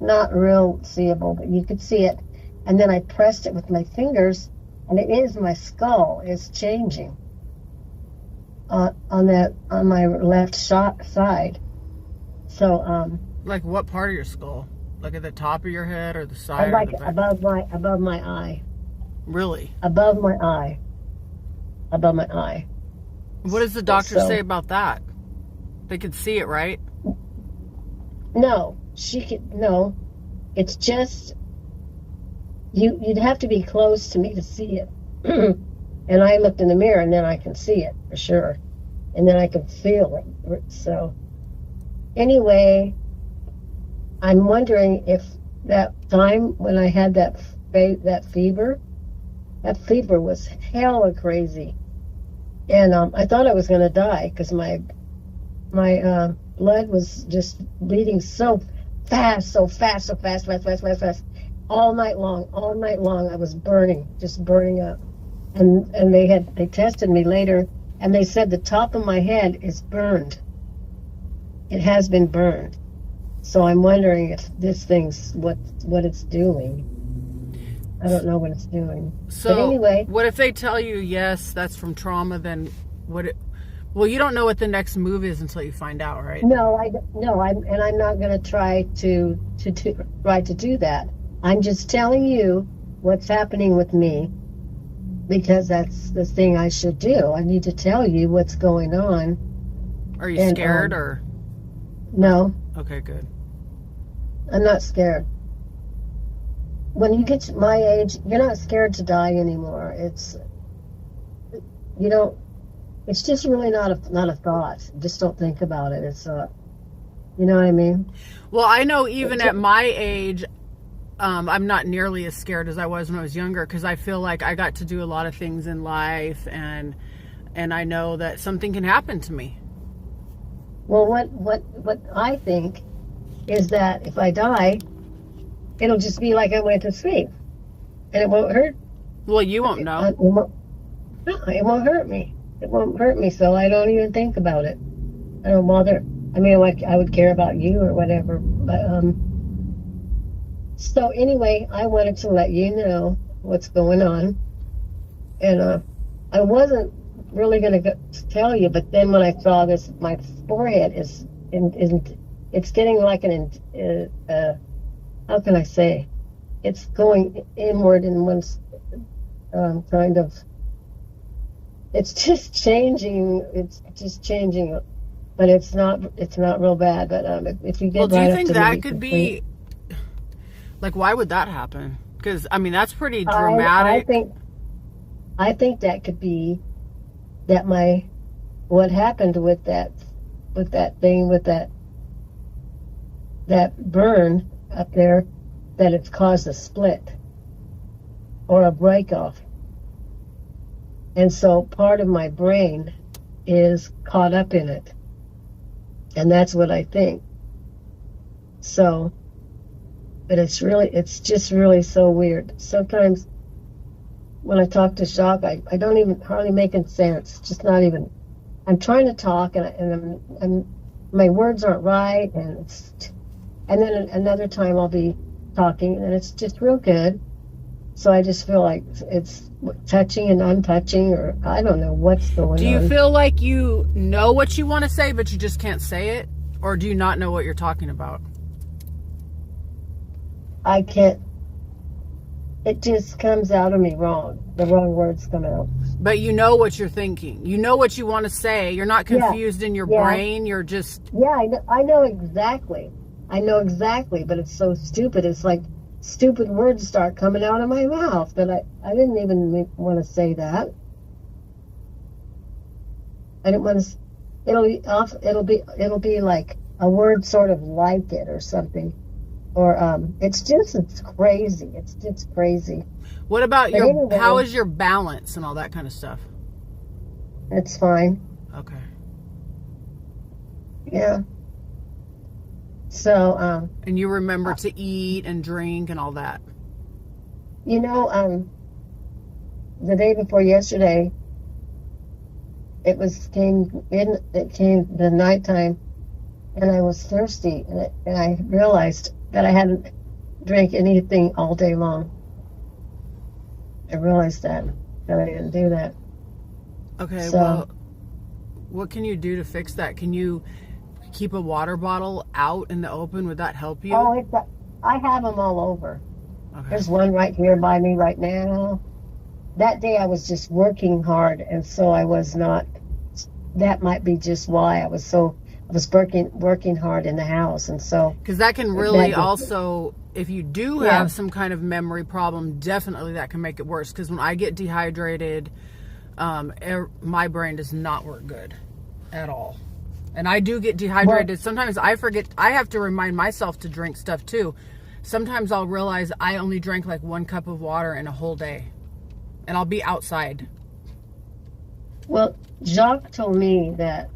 not real seeable, but you could see it. And then I pressed it with my fingers, and it is my skull is changing on my left side. So Like what part of your skull? Like at the top of your head or the side? like or the back? above my eye. Really? Above my eye. Above my eye. What does the doctor So- say about that? They could see it, right? No, no. It's just you'd have to be close to me to see it. And I looked in the mirror, and then I can see it for sure, and then I can feel it. So anyway, I'm wondering if that time when I had that fever was hella crazy, and I thought I was going to die because my blood was just bleeding so fast, all night long. I was just burning up, and they tested me later, and they said the top of my head is burned. It has been burned. So I'm wondering if this thing's what it's doing. I don't know what it's doing. So but anyway, what if they tell you, yes, that's from trauma, then well, you don't know what the next move is until you find out, right? I'm not going to try to do that. I'm just telling you what's happening with me, because that's the thing I should do. I need to tell you what's going on. Are you scared or? No, Okay, good. I'm not scared. When you get to my age, you're not scared to die anymore. It's just really not a thought. Just don't think about it. It's you know what I mean? Well, I know even at my age, I'm not nearly as scared as I was when I was younger, because I feel like I got to do a lot of things in life, and I know that something can happen to me. Well, what I think is that if I die, it'll just be like I went to sleep, and it won't hurt. Well, you won't know. It won't hurt me. It won't hurt me, so I don't even think about it. I don't bother. I mean, like, I would care about you or whatever, but so anyway, I wanted to let you know what's going on, and I wasn't really going to tell you, but then when I saw this, my forehead is it's getting like how can I say? It's going inward in one kind of. It's just changing. But it's not real bad. But if you get Well, do right you up think to that the could be, like, why would that happen? Because I mean, that's pretty dramatic. I think that could be that what happened with that burn up there, that it's caused a split or a break off. And so part of my brain is caught up in it. And that's what I think. So, but it's just really so weird. Sometimes when I talk to Jacques, I don't even hardly making sense. Just not even. I'm trying to talk, and my words aren't right, and then another time I'll be talking, and it's just real good. So I just feel like it's touching and untouching, or I don't know what's going on. Do you feel like you know what you want to say, but you just can't say it? Or do you not know what you're talking about? I can't. It just comes out of me wrong. The wrong words come out. But you know what you're thinking. You know what you want to say. You're not confused in your brain. You're just... Yeah, I know exactly. But it's so stupid. It's like stupid words start coming out of my mouth, but I didn't even want to say that. I didn't want to. It'll be like a word sort of like it or something, or it's crazy. It's just crazy. What about But anyway, how is your balance and all that kind of stuff? it's fine. Okay. Yeah. So And you remember to eat and drink and all that. you know, the day before yesterday, it came the nighttime, and I was thirsty, and I realized that I hadn't drank anything all day long. I realized that I didn't do that. Okay, So- well, what can you do to fix that? Can you keep a water bottle out in the open? Would that help you? Oh, I have them all over. Okay. There's one right here by me right now. That day I was just working hard, and so I was not. That might be just why I was working hard in the house, and so Because that can really That- also, if you do Yeah. have some kind of memory problem, definitely that can make it worse. Because when I get dehydrated, my brain does not work good at all. And I do get dehydrated. Sometimes I forget. I have to remind myself to drink stuff too. Sometimes I'll realize I only drank like 1 cup of water in a whole day. And I'll be outside. Well, Jacques told me that,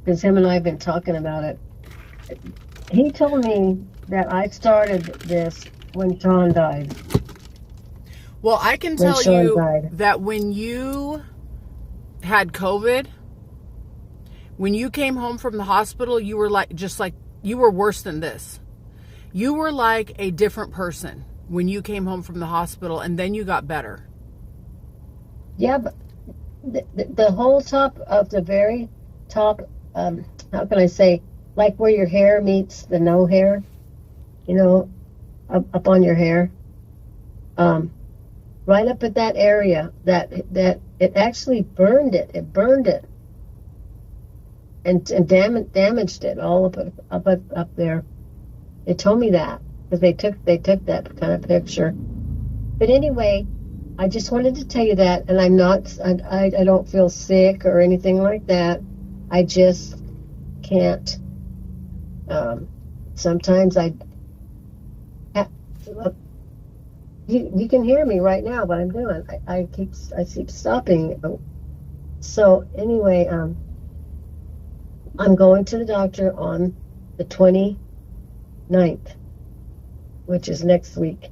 because him and I have been talking about it. He told me that I started this when Sean died. Well, I can When tell Sean you died. that when you had COVID, when you came home from the hospital, you were you were worse than this. You were like a different person when you came home from the hospital, and then you got better. Yeah, but the whole top of the very top, how can I say, like where your hair meets the no hair, up on your hair, right up at that area, that it actually burned it. It burned it and damaged it all up there. They told me that because they took that kind of picture. But anyway, I just wanted to tell you that, and I don't feel sick or anything like that. I just can't. Sometimes you can hear me right now, what I'm doing. I keep stopping. So anyway, I'm going to the doctor on the 29th, which is next week.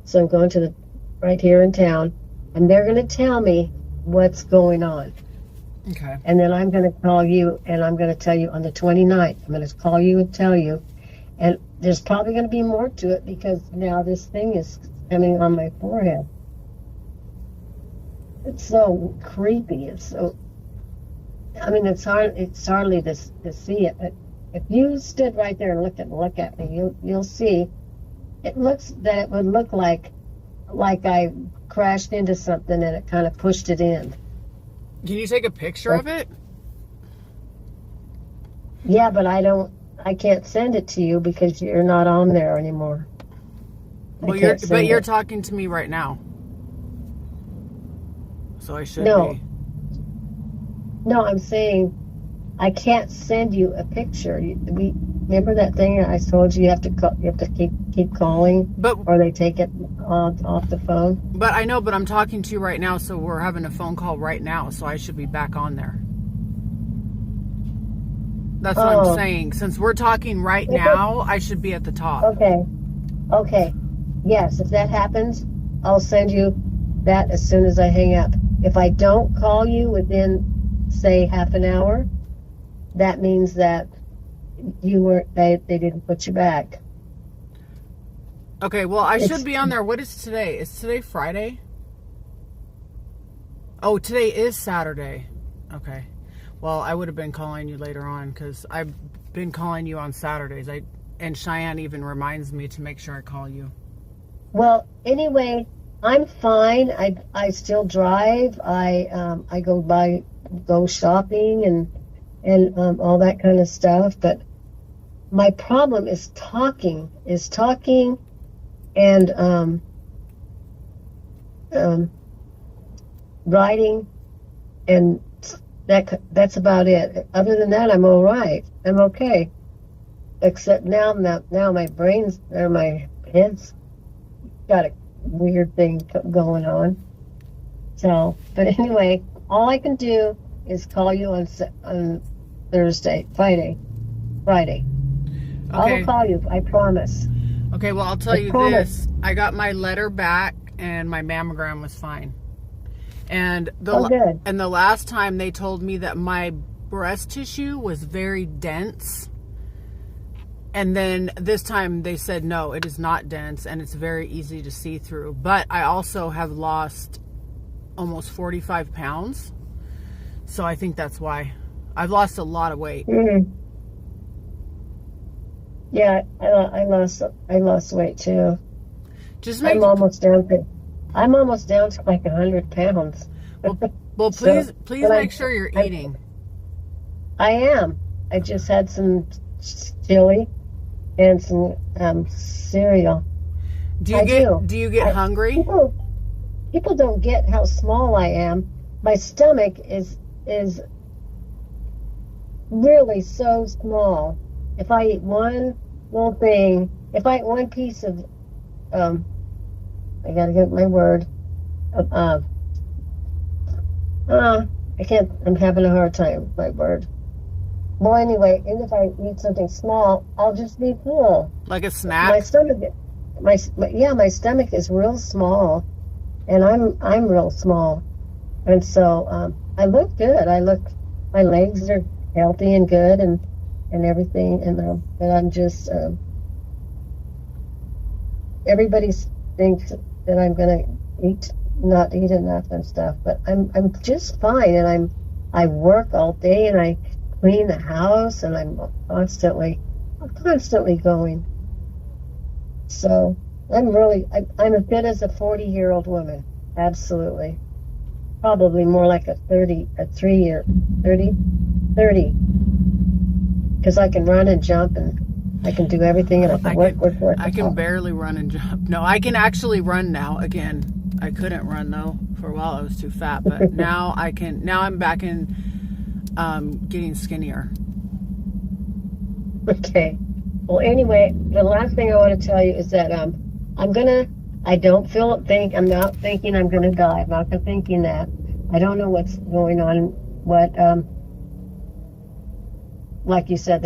So I'm going to right here in town, and they're going to tell me what's going on. Okay. And then I'm going to call you, and I'm going to tell you on the 29th. I'm going to call you and tell you. And there's probably going to be more to it because now this thing is coming on my forehead. It's so creepy. It's so. I mean, it's hardly to see it, but if you stood right there and look at me, you'll see. It would look like I crashed into something and it kind of pushed it in. Can you take a picture of it? Yeah, but I can't send it to you because you're not on there anymore. Well, you're talking to me right now. So I should be. No, I'm saying I can't send you a picture. We remember that thing I told you you have to keep calling, or they take it off the phone. But I know, but I'm talking to you right now, so we're having a phone call right now, so I should be back on there. That's what I'm saying. Since we're talking right now, I should be at the top. Okay. Yes, if that happens, I'll send you that as soon as I hang up. If I don't call you within, say, half an hour, that means that they didn't put you back. Okay, well, I should be on there. What is today? Is today Friday? Oh, today is Saturday. Okay. Well, I would have been calling you later on because I've been calling you on Saturdays. And Cheyenne even reminds me to make sure I call you. Well, anyway, I'm fine. I still drive. I go shopping and all that kind of stuff. But my problem is talking and um, writing, and that's about it. Other than that, I'm all right. I'm okay. Except now my brain's or my head's got a weird thing going on. So, but anyway, all I can do is call you on Thursday, Friday. I Okay. will call you. I promise. Okay, well, I'll tell you promise. this. I got my letter back and my mammogram was fine. And Good. and the last time they told me that my breast tissue was very dense. And then this time they said, no, it is not dense and it's very easy to see through. But I also have lost almost 45 pounds. So I think that's why. I've lost a lot of weight. Mm-hmm. Yeah, I lost weight too. Just make I'm almost down to like 100 pounds. well, So, please but make sure you're eating. I am. I just had some chili and some cereal. Do you get hungry? People don't get how small I am. My stomach is really so small. If I eat one little thing, if I eat one piece of I gotta get my word. I can't. I'm having a hard time with my word. Well, anyway, and if I eat something small, I'll just be full. Like a snack? My stomach, my stomach is real small, and I'm real small, and so I look good. My legs are healthy and good, and everything, and but I'm just everybody thinks that I'm gonna not eat enough and stuff, but I'm just fine, and I work all day, and I clean the house, and I'm constantly going. So I'm as fit as a 40-year-old woman. Absolutely. Probably more like a 30, because I can run and jump, and I can do everything, and I can work. I can barely run and jump. No, I can actually run now again. I couldn't run though for a while. I was too fat, but now I can. Now I'm back in getting skinnier. Okay. Well, anyway, the last thing I want to tell you is that I'm not thinking I'm gonna die. I'm not thinking that. I don't know what's going on. What like you said,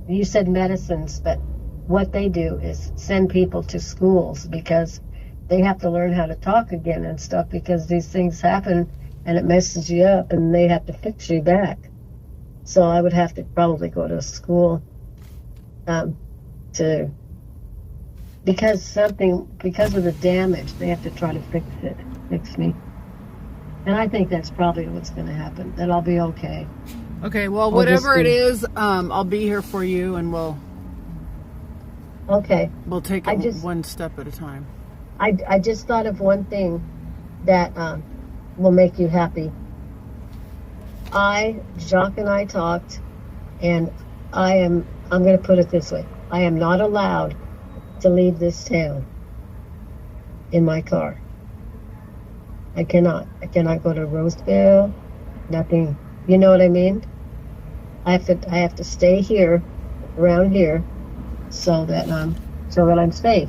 you said medicines, but what they do is send people to schools because they have to learn how to talk again and stuff, because these things happen and it messes you up, and they have to fix you back. So I would have to probably go to a school because of the damage, they have to try to fix me. And I think that's probably what's going to happen, that I'll be okay. Okay, well, whatever it is, I'll be here for you, and we'll take it one step at a time. I just thought of one thing that will make you happy. Jacques and I talked, and I'm going to put it this way. I am not allowed to leave this town in my car. I cannot go to Roseville, nothing. You know what I mean? I have to stay here, around here, so that I'm safe.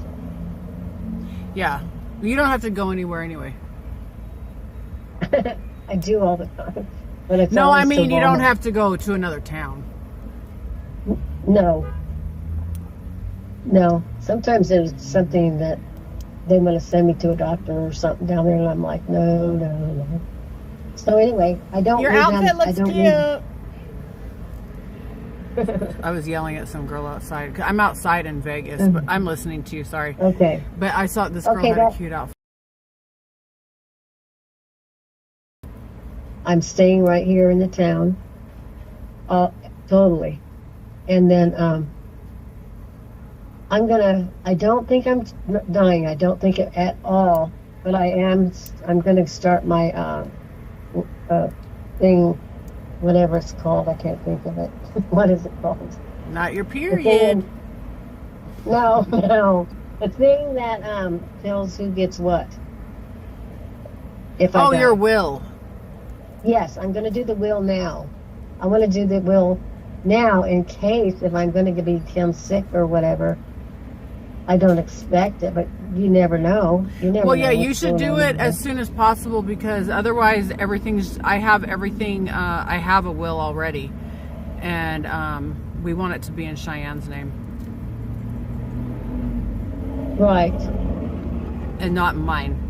Yeah, you don't have to go anywhere anyway. I do all the time, but it's no. I always mean, so you don't long. have to go to another town. No. Sometimes there's something that they want to send me to a doctor or something down there, and I'm like, no. So anyway, I don't. Your read outfit them. looks I don't cute. I was yelling at some girl outside. I'm outside in Vegas, but I'm listening to you. Sorry. Okay. But I saw this girl had a cute outfit. I'm staying right here in the town. Totally. And then I don't think I'm dying. I don't think it at all. But I'm going to start my thing, whatever it's called. I can't think of it. What is it called? Not your period. No. The thing that tells who gets what. If I Oh, die. your will. Yes, I'm going to do the will now. I want to do the will now in case if I'm going to become sick or whatever. I don't expect it, but you never know. You never Well, know yeah, you what's should going do on it in there. as soon as possible because otherwise I have everything, I have a will already. And we want it to be in Cheyenne's name Right. and not mine.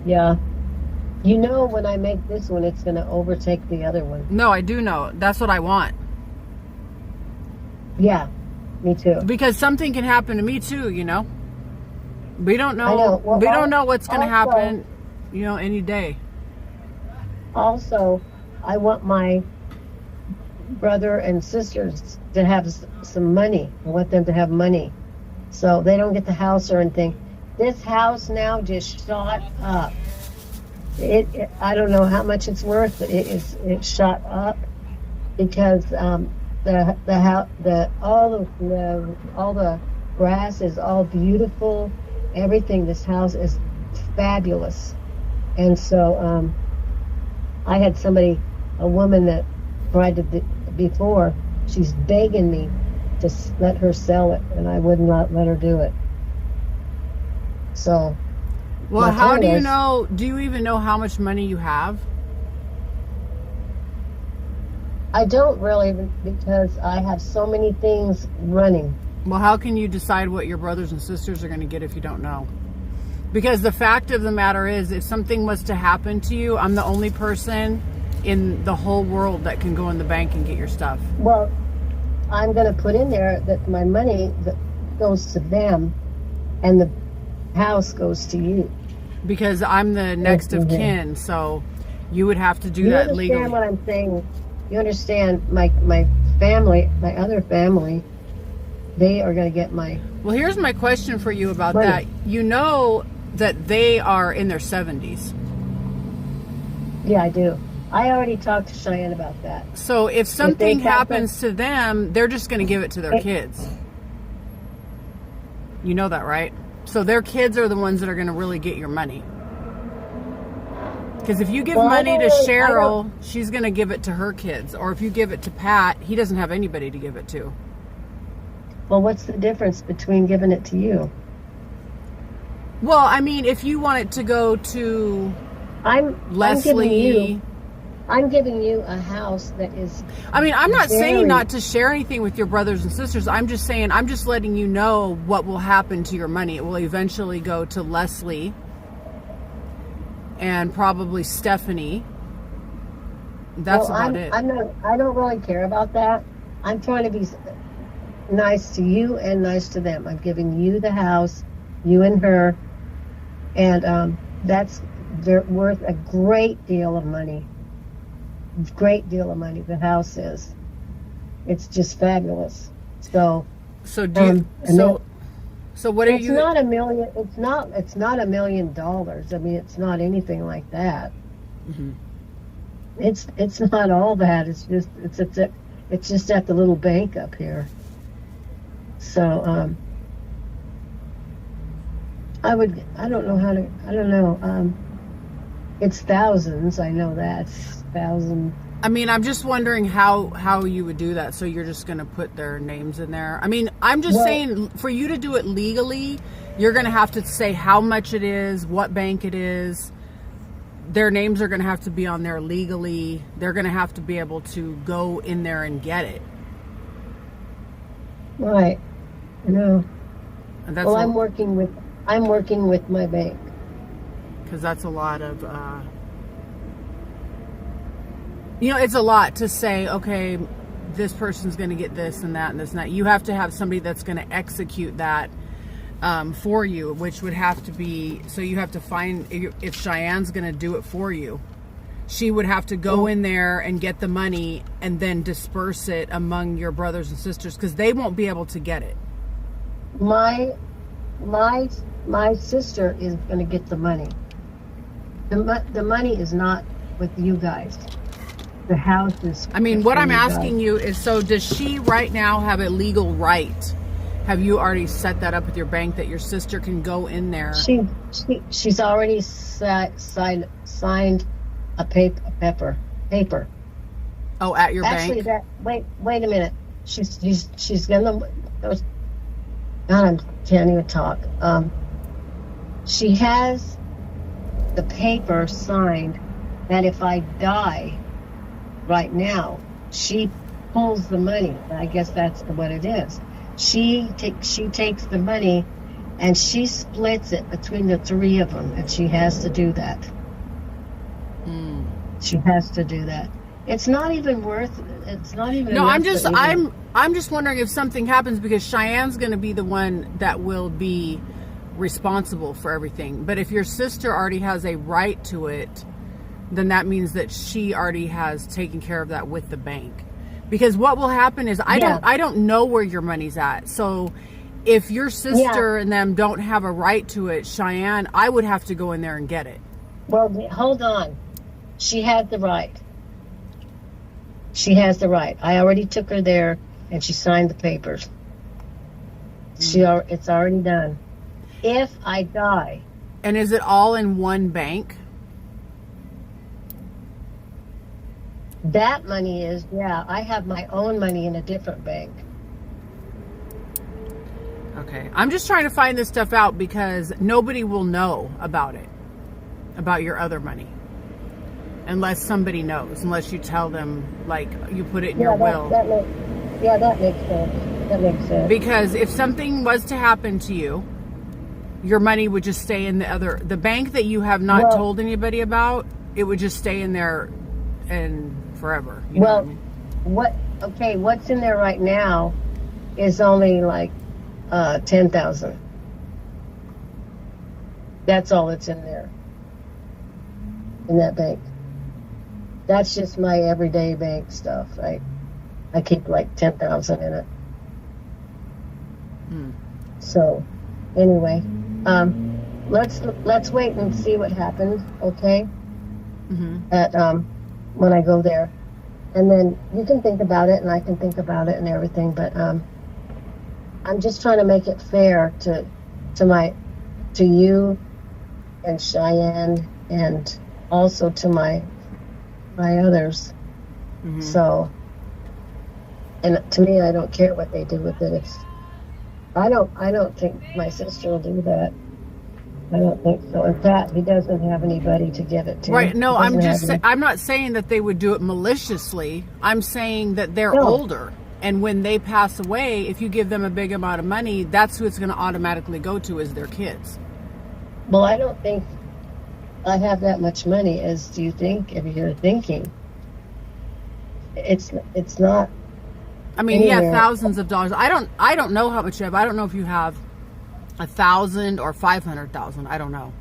Yeah. You know, when I make this one, it's going to overtake the other one. No, I do know. That's what I want. Yeah, me too. Because something can happen to me too, you know. We don't know. I know. Well, we don't know what's going to also- happen, you know, any day. Also, I want my brother and sisters to have some money. I want them to have money. So they don't get the house or anything. This house now just shot up. I don't know how much it's worth, but it shot up because all the grass is all beautiful. Everything. This house is fabulous, and so I had a woman that tried to before. She's begging me to let her sell it, and I would not let her do it. So. Well, my how point do you is- know? Do you even know how much money you have? I don't really because I have so many things running. Well, how can you decide what your brothers and sisters are going to get if you don't know? Because the fact of the matter is, if something was to happen to you, I'm the only person in the whole world that can go in the bank and get your stuff. Well, I'm going to put in there that my money that goes to them and the house goes to you. Because I'm the next of Mhm. kin, so you would have to do You that understand legally. what I'm saying? You understand my family, my other family, they are going to get my... Well, here's my question for you about Money. that. You know that they are in their 70s. Yeah, I do. I already talked to Cheyenne about that. So if something happen- happens to them, they're just going to give it to their kids. You know that, right? So their kids are the ones that are going to really get your money. Because if you give Well, I money to don't- I Cheryl, she's going to give it to her kids. Or if you give it to Pat, he doesn't have anybody to give it to. Well, what's the difference between giving it to you? Well, I mean, if you want it to go to I'm Leslie... I'm giving you a house that is... I mean, I'm not saying Very- not to share anything with your brothers and sisters. I'm just saying, I'm just letting you know what will happen to your money. It will eventually go to Leslie and probably Stephanie. That's Well, about it. I don't really care about that. I'm trying to be nice to you and nice to them. I'm giving you the house, you and her, and they're worth a great deal of money. Great deal of money. The house is. It's just fabulous. So So do you, and so what are it's you? not a million. It's not $1 million. I mean, it's not anything like that. Mhm. It's not all that. It's just at the little bank up here. So I don't know. It's thousands. I know that. It's thousands. I mean, I'm just wondering how you would do that. So you're just going to put their names in there. I mean, I'm just Well- saying for you to do it legally, you're going to have to say how much it is, what bank it is. Their names are going to have to be on there legally. They're going to have to be able to go in there and get it. Right. No. And that's Well, I'm working with my bank. because that's a lot of it's a lot to say, okay, this person's going to get this and that and this and that. You have to have somebody that's going to execute that for you, which would have to be, so you have to find, if Cheyenne's going to do it for you, she would have to go in there and get the money and then disperse it among your brothers and sisters because they won't be able to get it. My sister is going to get the money. The money is not with you guys. The house is. I mean, what for I'm you guys. asking you is, so does she right now have a legal right Have you already set that up with your bank that your sister can go in there? She's already signed a paper. Oh, at your Actually, bank? wait a minute. She's gonna. God, I can't even talk. She has the paper signed that if I die right now, she pulls the money. I guess that's what it is. She takes the money and she splits it between the three of them, and she has to do that. She has to do that. It's not even worth. It's not even. No, I'm just wondering if something happens, because Cheyenne's going to be the one that will be responsible for everything. But if your sister already has a right to it, then that means that she already has taken care of that with the bank. Because what will happen is I don't know where your money's at. So if your sister and them don't have a right to it, Cheyenne, I would have to go in there and get it. Well, hold on. She had the right. She has the right. I already took her there, and she signed the papers. It's already done. If I die. And is it all in one bank? That money is, I have my own money in a different bank. Okay. I'm just trying to find this stuff out because nobody will know about it, about your other money. Unless somebody knows, unless you tell them, like, you put it in your will. That makes sense. That makes sense. Because if something was to happen to you, your money would just stay in the bank that you have not told anybody about. It would just stay in there and forever. You know what I mean? What's in there right now is only like $10,000. That's all that's in there, in that bank. That's just my everyday bank stuff. I keep like $10,000 in it. So, anyway, let's wait and see what happens. Okay. At when I go there, and then you can think about it, and I can think about it, and everything. But I'm just trying to make it fair to you and Cheyenne, and also to my others. So, and to me, I don't care what they do with it. I don't think my sister will do that. I don't think so. In fact, he doesn't have anybody to give it to. Right. No, I'm not saying that they would do it maliciously. I'm saying that they're older, and when they pass away, if you give them a big amount of money, that's who it's going to automatically go to, is their kids. Well, I don't think I have that much money as do you think, if you're thinking. It's not. I mean, thousands of dollars. I don't know how much you have. I don't know if you have 1,000 or 500,000. I don't know.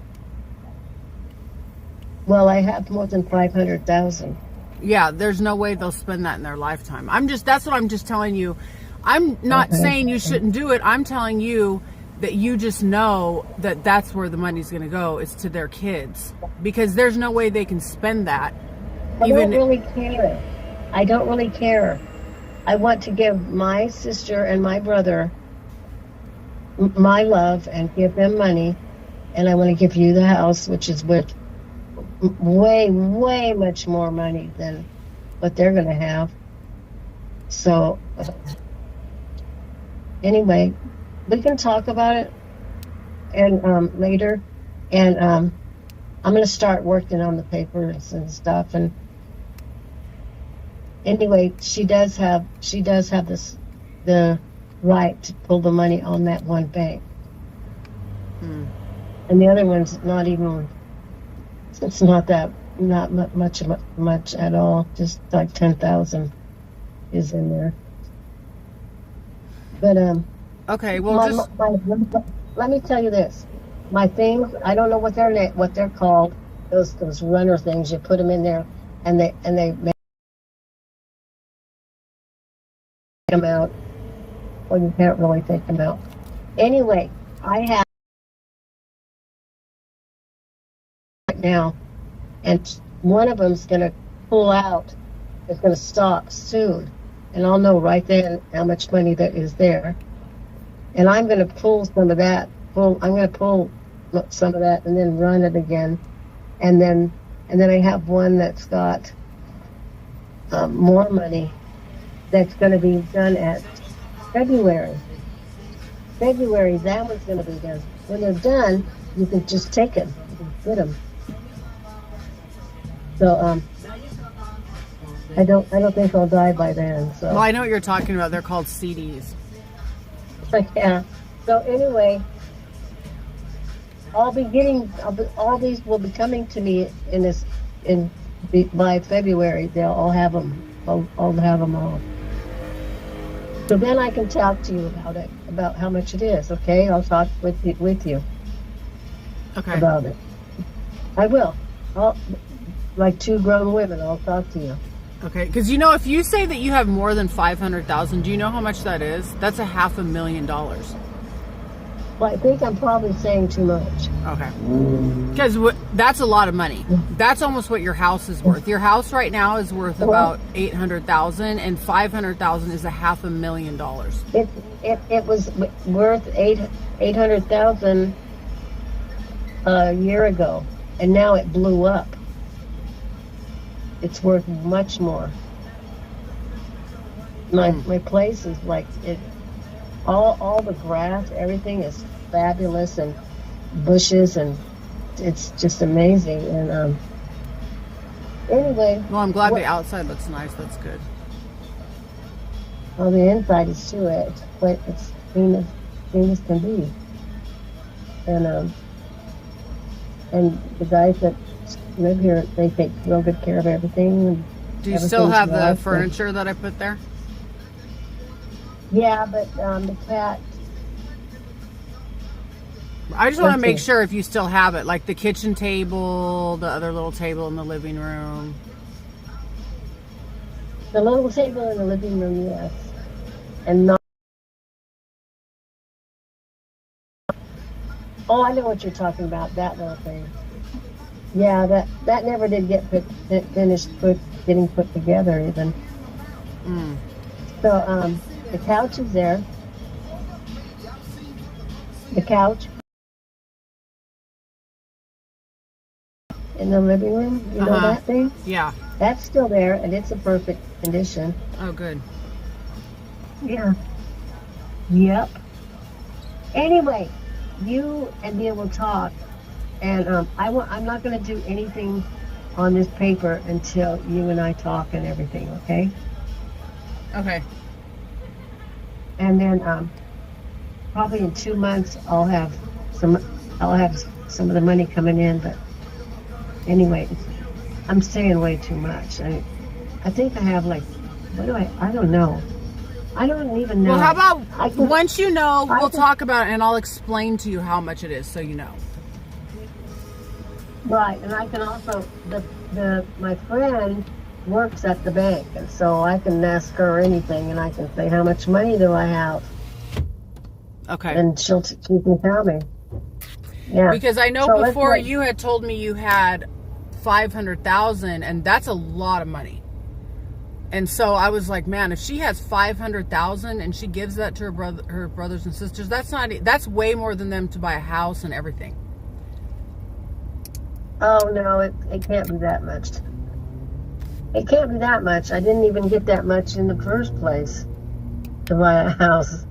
Well, I have more than 500,000. Yeah, there's no way they'll spend that in their lifetime. That's what I'm just telling you. I'm not saying you shouldn't do it. I'm telling you that you just know that that's where the money's going to go. It's to their kids, because there's no way they can spend that. I don't really care. I don't really care. I want to give my sister and my brother my love and give them money, and I want to give you the house, which is worth way much more money than what they're going to have. So anyway, we can talk about it and later, and I'm going to start working on the papers and stuff. And anyway, she does have the right to pull the money on that one bank. And the other one's not even, it's not much at all. Just like 10,000 is in there. But okay, well, let me tell you this. My things, I don't know what they're called. Those runner things, you put them in there, and they make them out. Well, you can't really take them out. Anyway, I have right now, and one of them's going to pull out. It's going to stop soon, and I'll know right then how much money that is there. And I'm going to pull some of that. I'm going to pull some of that and then run it again. And then I have one that's got more money that's going to be done at February. February, that one's going to be done. When they're done, you can just take them. You can get them. So I don't think I'll die by then. So Well, I know what you're talking about. They're called CDs. yeah. So anyway, all these will be coming to me by February. They'll all have them. I'll have them all. So then I can talk to you about it, about how much it is. Okay, I'll talk with you Okay. about it. I will. Like two grown women, I'll talk to you. Okay. Because if you say that you have more than 500,000, do you know how much that is? That's $500,000. Well, I think I'm probably saying too much. Okay. Because that's a lot of money. That's almost what your house is worth. Your house right now is worth about $800,000, and $500,000 is $500,000. It was worth 800,000 a year ago, and now it blew up. It's worth much more. My place is like it. All the grass, everything is fabulous, and bushes, and it's just amazing. And anyway. Well, I'm glad the outside looks nice. That's good. Well, the inside is too. It's clean as can be. And the guys that live here, they take real good care of everything. And Do you still have the furniture that I put there? Yeah, but the cat. I just want to make sure if you still have it, like the kitchen table, the other little table in the living room. The little table in the living room, yes. And not. Oh, I know what you're talking about. That little thing. Yeah, that never did get getting put together even. So the couch is there. The couch in the living room, you know that thing? Yeah. That's still there, and it's in perfect condition. Oh, good. Yeah. Yep. Anyway, you and me will talk, and I'm not going to do anything on this paper until you and I talk and everything. Okay? Okay. And then probably in 2 months I'll have some of the money coming in. But anyway, I'm saying way too much. I think I have like, I don't know. I don't even know. Well, how about once you know, we'll talk about it, and I'll explain to you how much it is, so you know. Right, and I can also my friend works at the bank, and so I can ask her anything, and I can say, how much money do I have? Okay. And she can tell me. Yeah. Because I know before you had told me you had 500,000, and that's a lot of money. And so I was like, man, if she has 500,000 and she gives that to her brothers and sisters, that's way more than them to buy a house and everything. Oh no, it can't be that much. It can't be that much. I didn't even get that much in the first place to buy a house.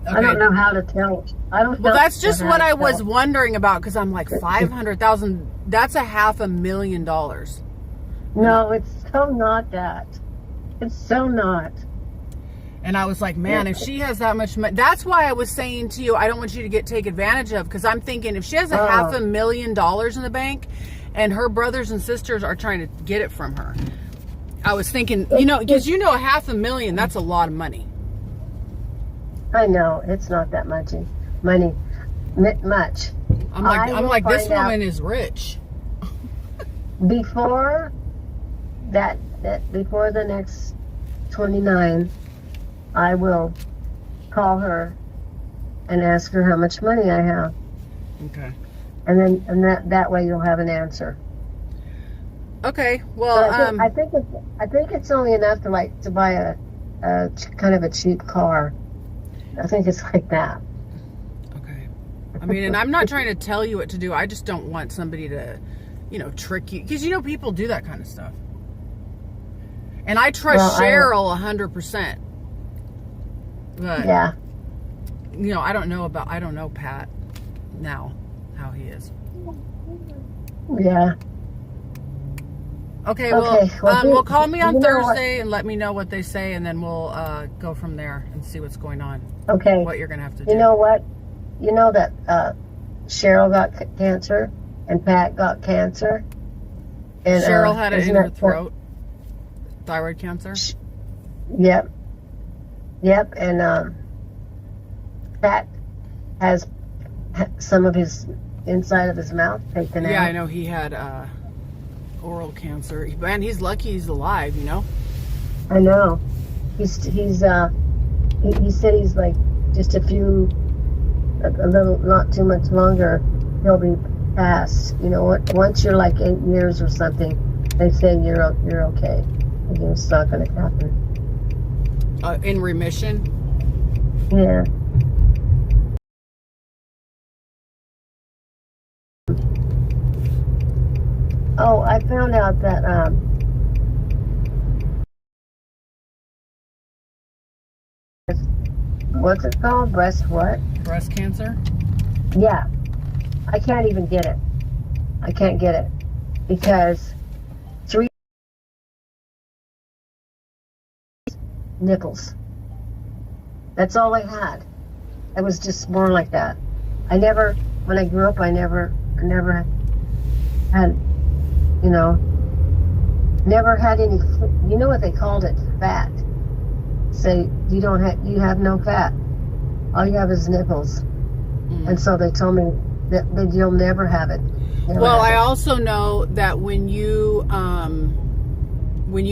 Okay. I don't know how to tell. Well, that's just what I was wondering about, because I'm like, 500,000, that's $500,000. No, it's so not that. It's so not. And I was like, man, if she has that much money, that's why I was saying to you, I don't want you to take advantage of, because I'm thinking if she has $500,000 in the bank and her brothers and sisters are trying to get it from her, I was thinking, because $500,000, that's a lot of money. I know, it's not that much money. Much. I'm like, this woman is rich. Before before the next 29, I will call her and ask her how much money I have. Okay. And that way you'll have an answer. Okay. Well, I think it's only enough to buy a kind of a cheap car. I think it's like that. I mean, and I'm not trying to tell you what to do. I just don't want somebody to, trick you. Because, people do that kind of stuff. And I trust Cheryl 100%. But, yeah. I don't know Pat now, how he is. Yeah. Okay, well, call me on Thursday and let me know what they say, and then we'll go from there and see what's going on. Okay. What you're going to have to do. You know what? You know that Cheryl got cancer and Pat got cancer? And, Cheryl had it in her throat. Thyroid cancer? Yep. Yep, and Pat has some of his inside of his mouth taken out. Yeah, I know he had oral cancer. Man, he's lucky he's alive, I know. He said he's like just a little, not too much longer, he'll be past. Once you're like 8 years or something, they say you're okay. It's not going to happen. In remission? Yeah. Oh, I found out that what's it called? Breast cancer? Yeah. I can't even get it. I can't get it because 3 nipples. That's all I had. I was just born like that. When I grew up, I never had, never had any, what they called it? Fat. Say, you have no fat. All you have is nipples. And so they told me that you'll never have it. I also know that when you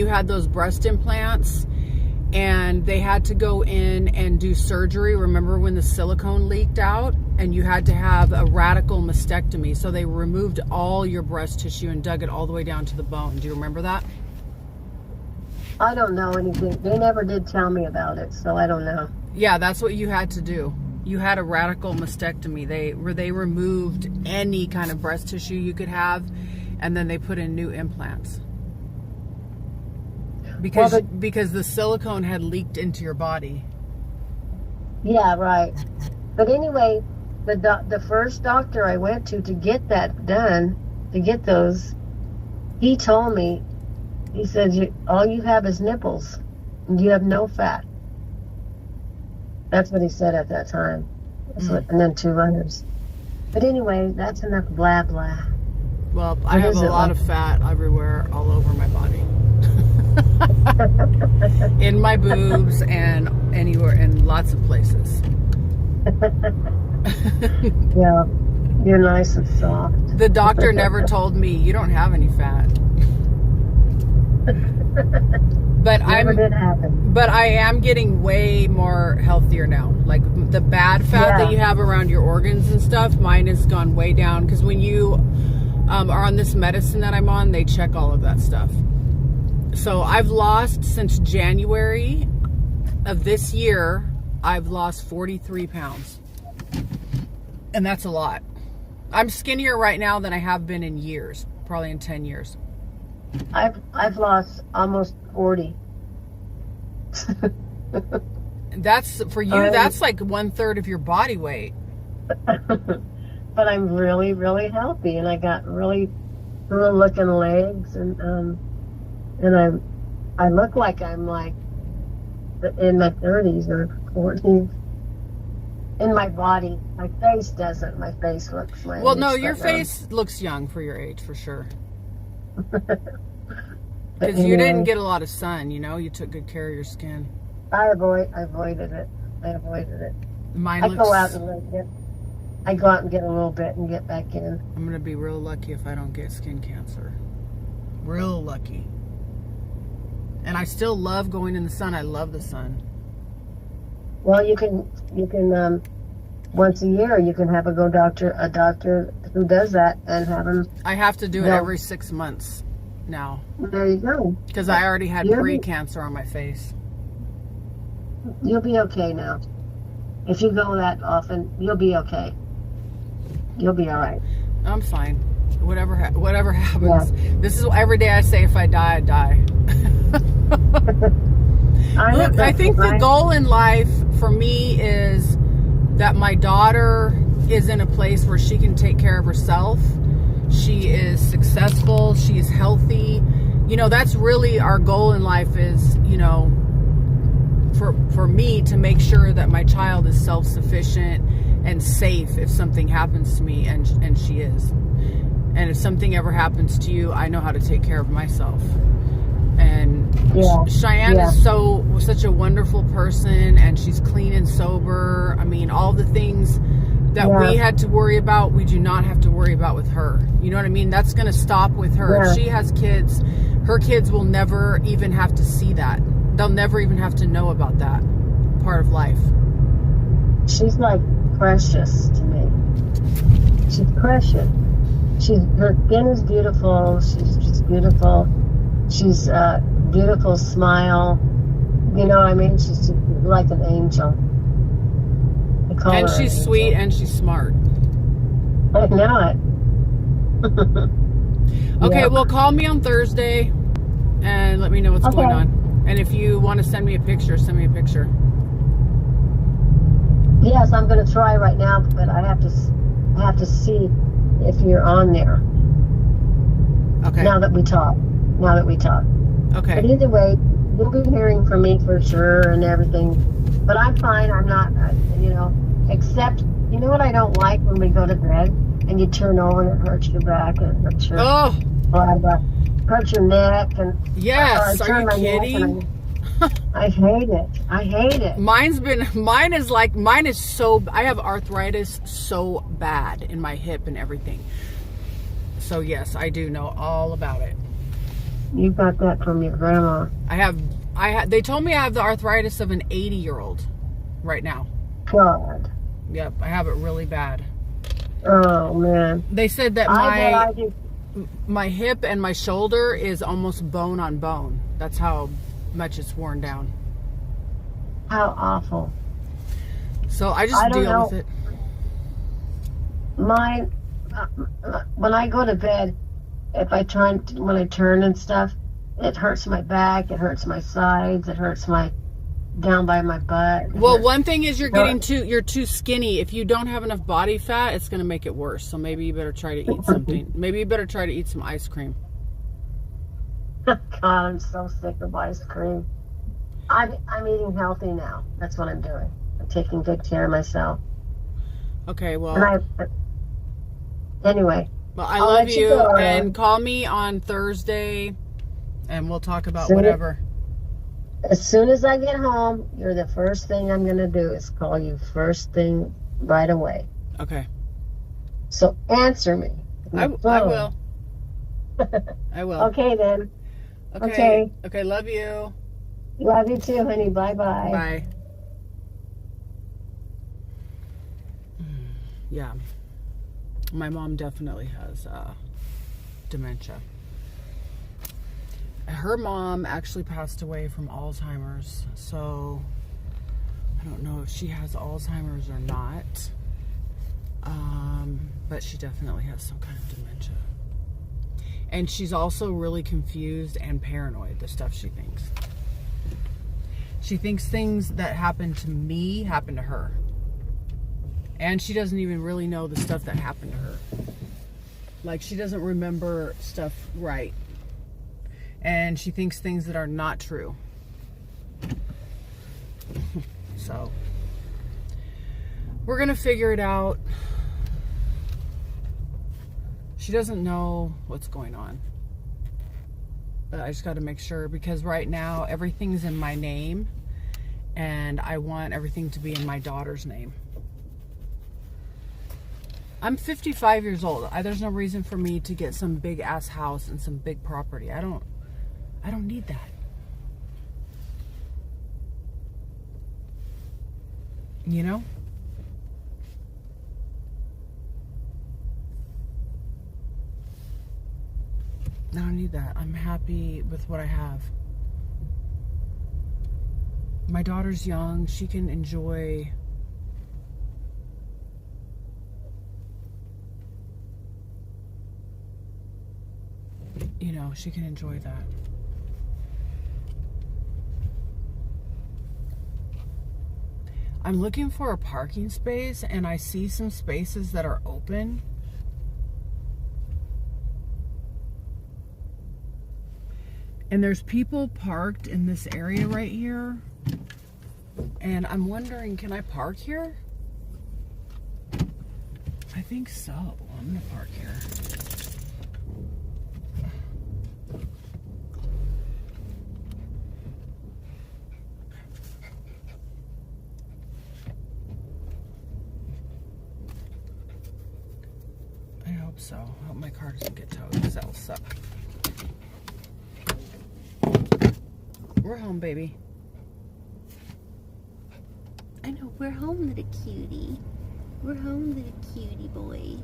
had those breast implants and they had to go in and do surgery, remember when the silicone leaked out and you had to have a radical mastectomy? So they removed all your breast tissue and dug it all the way down to the bone. Do you remember that? I don't know anything. They never did tell me about it, so I don't know. Yeah, that's what you had to do. You had a radical mastectomy. They removed any kind of breast tissue you could have, and then they put in new implants. Because the silicone had leaked into your body. Yeah, right. But anyway, the first doctor I went to get that done, to get those, he told me, he said, all you have is nipples. And you have no fat. That's what he said at that time. And then 2 others. But anyway, that's enough blah, blah. Well, I have a lot of fat everywhere, all over my body. In my boobs and anywhere, in lots of places. Yeah, you're nice and soft. The doctor never told me, you don't have any fat. But Never did happen. But I am getting way more healthier now. Like the bad fat that you have around your organs and stuff, mine has gone way down. Because when you are on this medicine that I'm on, they check all of that stuff. So I've lost, since January of this year, I've lost 43 pounds. And that's a lot. I'm skinnier right now than I have been in years, probably in 10 years. I've lost almost 40. That's, for you, that's like 1/3 of your body weight. But I'm really, really healthy, and I got really cool looking legs, and I look like I'm like in my 30s or 40s. In my body, my face doesn't. My face looks like. Well, no, your face looks young for your age, for sure. Because you didn't get a lot of sun, you took good care of your skin. I avoided it. Mine I looks... go out and get a little bit and get back in. I'm going to be real lucky if I don't get skin cancer. Real lucky. And I still love going in the sun. I love the sun. Well, you can once a year you can have a doctor who does that, and have them. I have to do it every 6 months now. There you go. Because I already had pre-cancer on my face. You'll be okay now. If you go that often, you'll be okay. You'll be all right. I'm fine. Whatever happens. This is every day I say, if I die, I die. Look, I think the goal in life for me is that my daughter is in a place where she can take care of herself. She is successful. She's healthy. You know, that's really our goal in life is, you know, for me to make sure that my child is self-sufficient and safe if something happens to me, and she is. And if something ever happens to you, I know how to take care of myself. And Cheyenne is such a wonderful person, and she's clean and sober. I mean, all the things that we had to worry about, we do not have to worry about with her. You know what I mean? That's going to stop with her. If she has kids, her kids will never even have to see that. They'll never even have to know about that part of life. She's like precious to me. She's precious. Her skin is beautiful. She's just beautiful. She's a beautiful smile. You know what I mean? She's just like an angel. And she's sweet and she's smart. I know it. Okay, well, call me on Thursday and let me know what's going on. And if you want to send me a picture, send me a picture. Yes, I'm going to try right now, but I have to see if you're on there. Okay. Now that we talk. Okay. But either way, you'll be hearing from me for sure and everything. But I'm fine. I'm not, you know, except, you know what I don't like when we go to bed and you turn over and it hurts your back and it hurts your, hurts your neck. And yes, are you kidding? I hate it. I hate it. I have arthritis so bad in my hip and everything. So yes, I do know all about it. You got that from your grandma. They told me I have the arthritis of an 80-year-old right now. God. Yep, I have it really bad. Oh, man. They said that my hip and my shoulder is almost bone on bone. That's how much it's worn down. How awful. So I just deal with it. Mine, when I go to bed, when I turn and stuff, it hurts my back, it hurts my sides, it hurts down by my butt. Well, one thing is you're too skinny. If you don't have enough body fat, it's going to make it worse. So maybe you better try to eat something. Maybe you better try to eat some ice cream. God, I'm so sick of ice cream. I'm eating healthy now. That's what I'm doing. I'm taking good care of myself. Okay, well. Anyway. Well, I love you, and call me on Thursday, and we'll talk about whatever. As soon as I get home, you're the first thing I'm going to do is call you first thing right away. Okay. So answer me. I will. I will. Okay, then. Okay. Okay, love you. Love you too, honey. Bye-bye. Bye. Yeah. My mom definitely has dementia. Her mom actually passed away from Alzheimer's, so I don't know if she has Alzheimer's or not. But she definitely has some kind of dementia. And she's also really confused and paranoid, the stuff she thinks. She thinks things that happen to me happen to her. And she doesn't even really know the stuff that happened to her. Like, she doesn't remember stuff right. And she thinks things that are not true. So, we're going to figure it out. She doesn't know what's going on. But I just got to make sure, because right now everything's in my name. And I want everything to be in my daughter's name. I'm 55 years old. There's no reason for me to get some big ass house and some big property. I don't need that. You know? I don't need that. I'm happy with what I have. My daughter's young. She can enjoy you know, she can enjoy that. I'm looking for a parking space and I see some spaces that are open. And there's people parked in this area right here. And I'm wondering, can I park here? I think so. I'm gonna park here. I hope so. I hope my car doesn't get towed because that'll suck. We're home, baby. I know, we're home, little cutie. We're home, little cutie boy.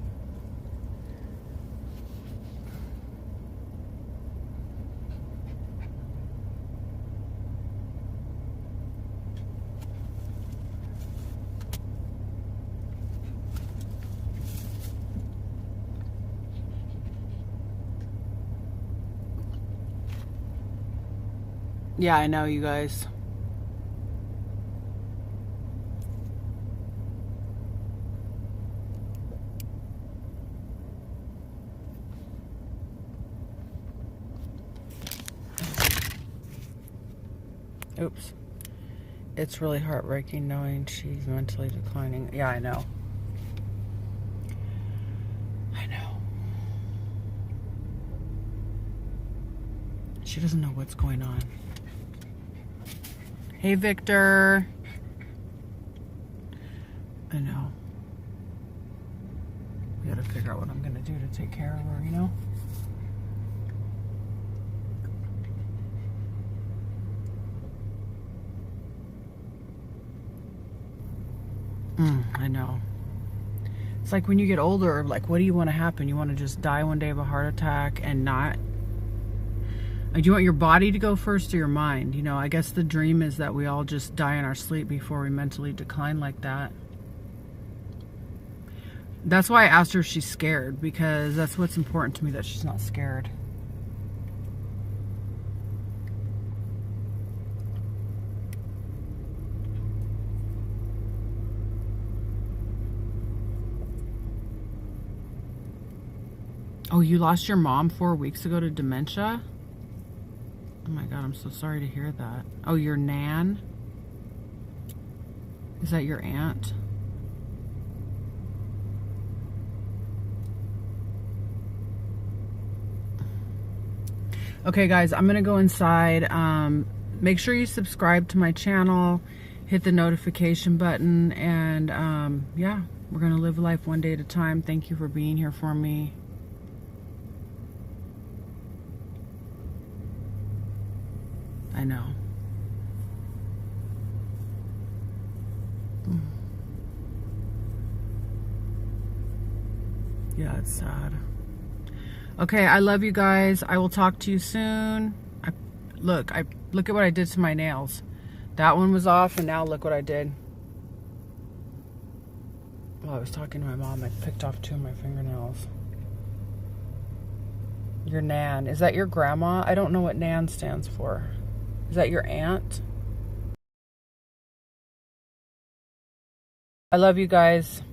Yeah, I know, you guys. Oops. It's really heartbreaking knowing she's mentally declining. Yeah, I know. I know. She doesn't know what's going on. Hey, Victor. I know. We gotta figure out what I'm gonna do to take care of her, you know? I know. It's like when you get older, like, what do you want to happen? You want to just die one day of a heart attack and not... Do you want your body to go first or your mind? You know, I guess the dream is that we all just die in our sleep before we mentally decline like that. That's why I asked her if she's scared, because that's what's important to me, that she's not scared. Oh, you lost your mom 4 weeks ago to dementia? Oh my God, I'm so sorry to hear that. Oh, your nan? Is that your aunt? Okay, guys, I'm gonna go inside. Make sure you subscribe to my channel, hit the notification button, and yeah, we're gonna live life one day at a time. Thank you for being here for me. I know. Yeah, it's sad. Okay, I love you guys. I will talk to you soon. Look at what I did to my nails. That one was off, and now look what I did. While I was talking to my mom, I picked off 2 of my fingernails. Your nan. Is that your grandma? I don't know what nan stands for. Is that your aunt? I love you guys.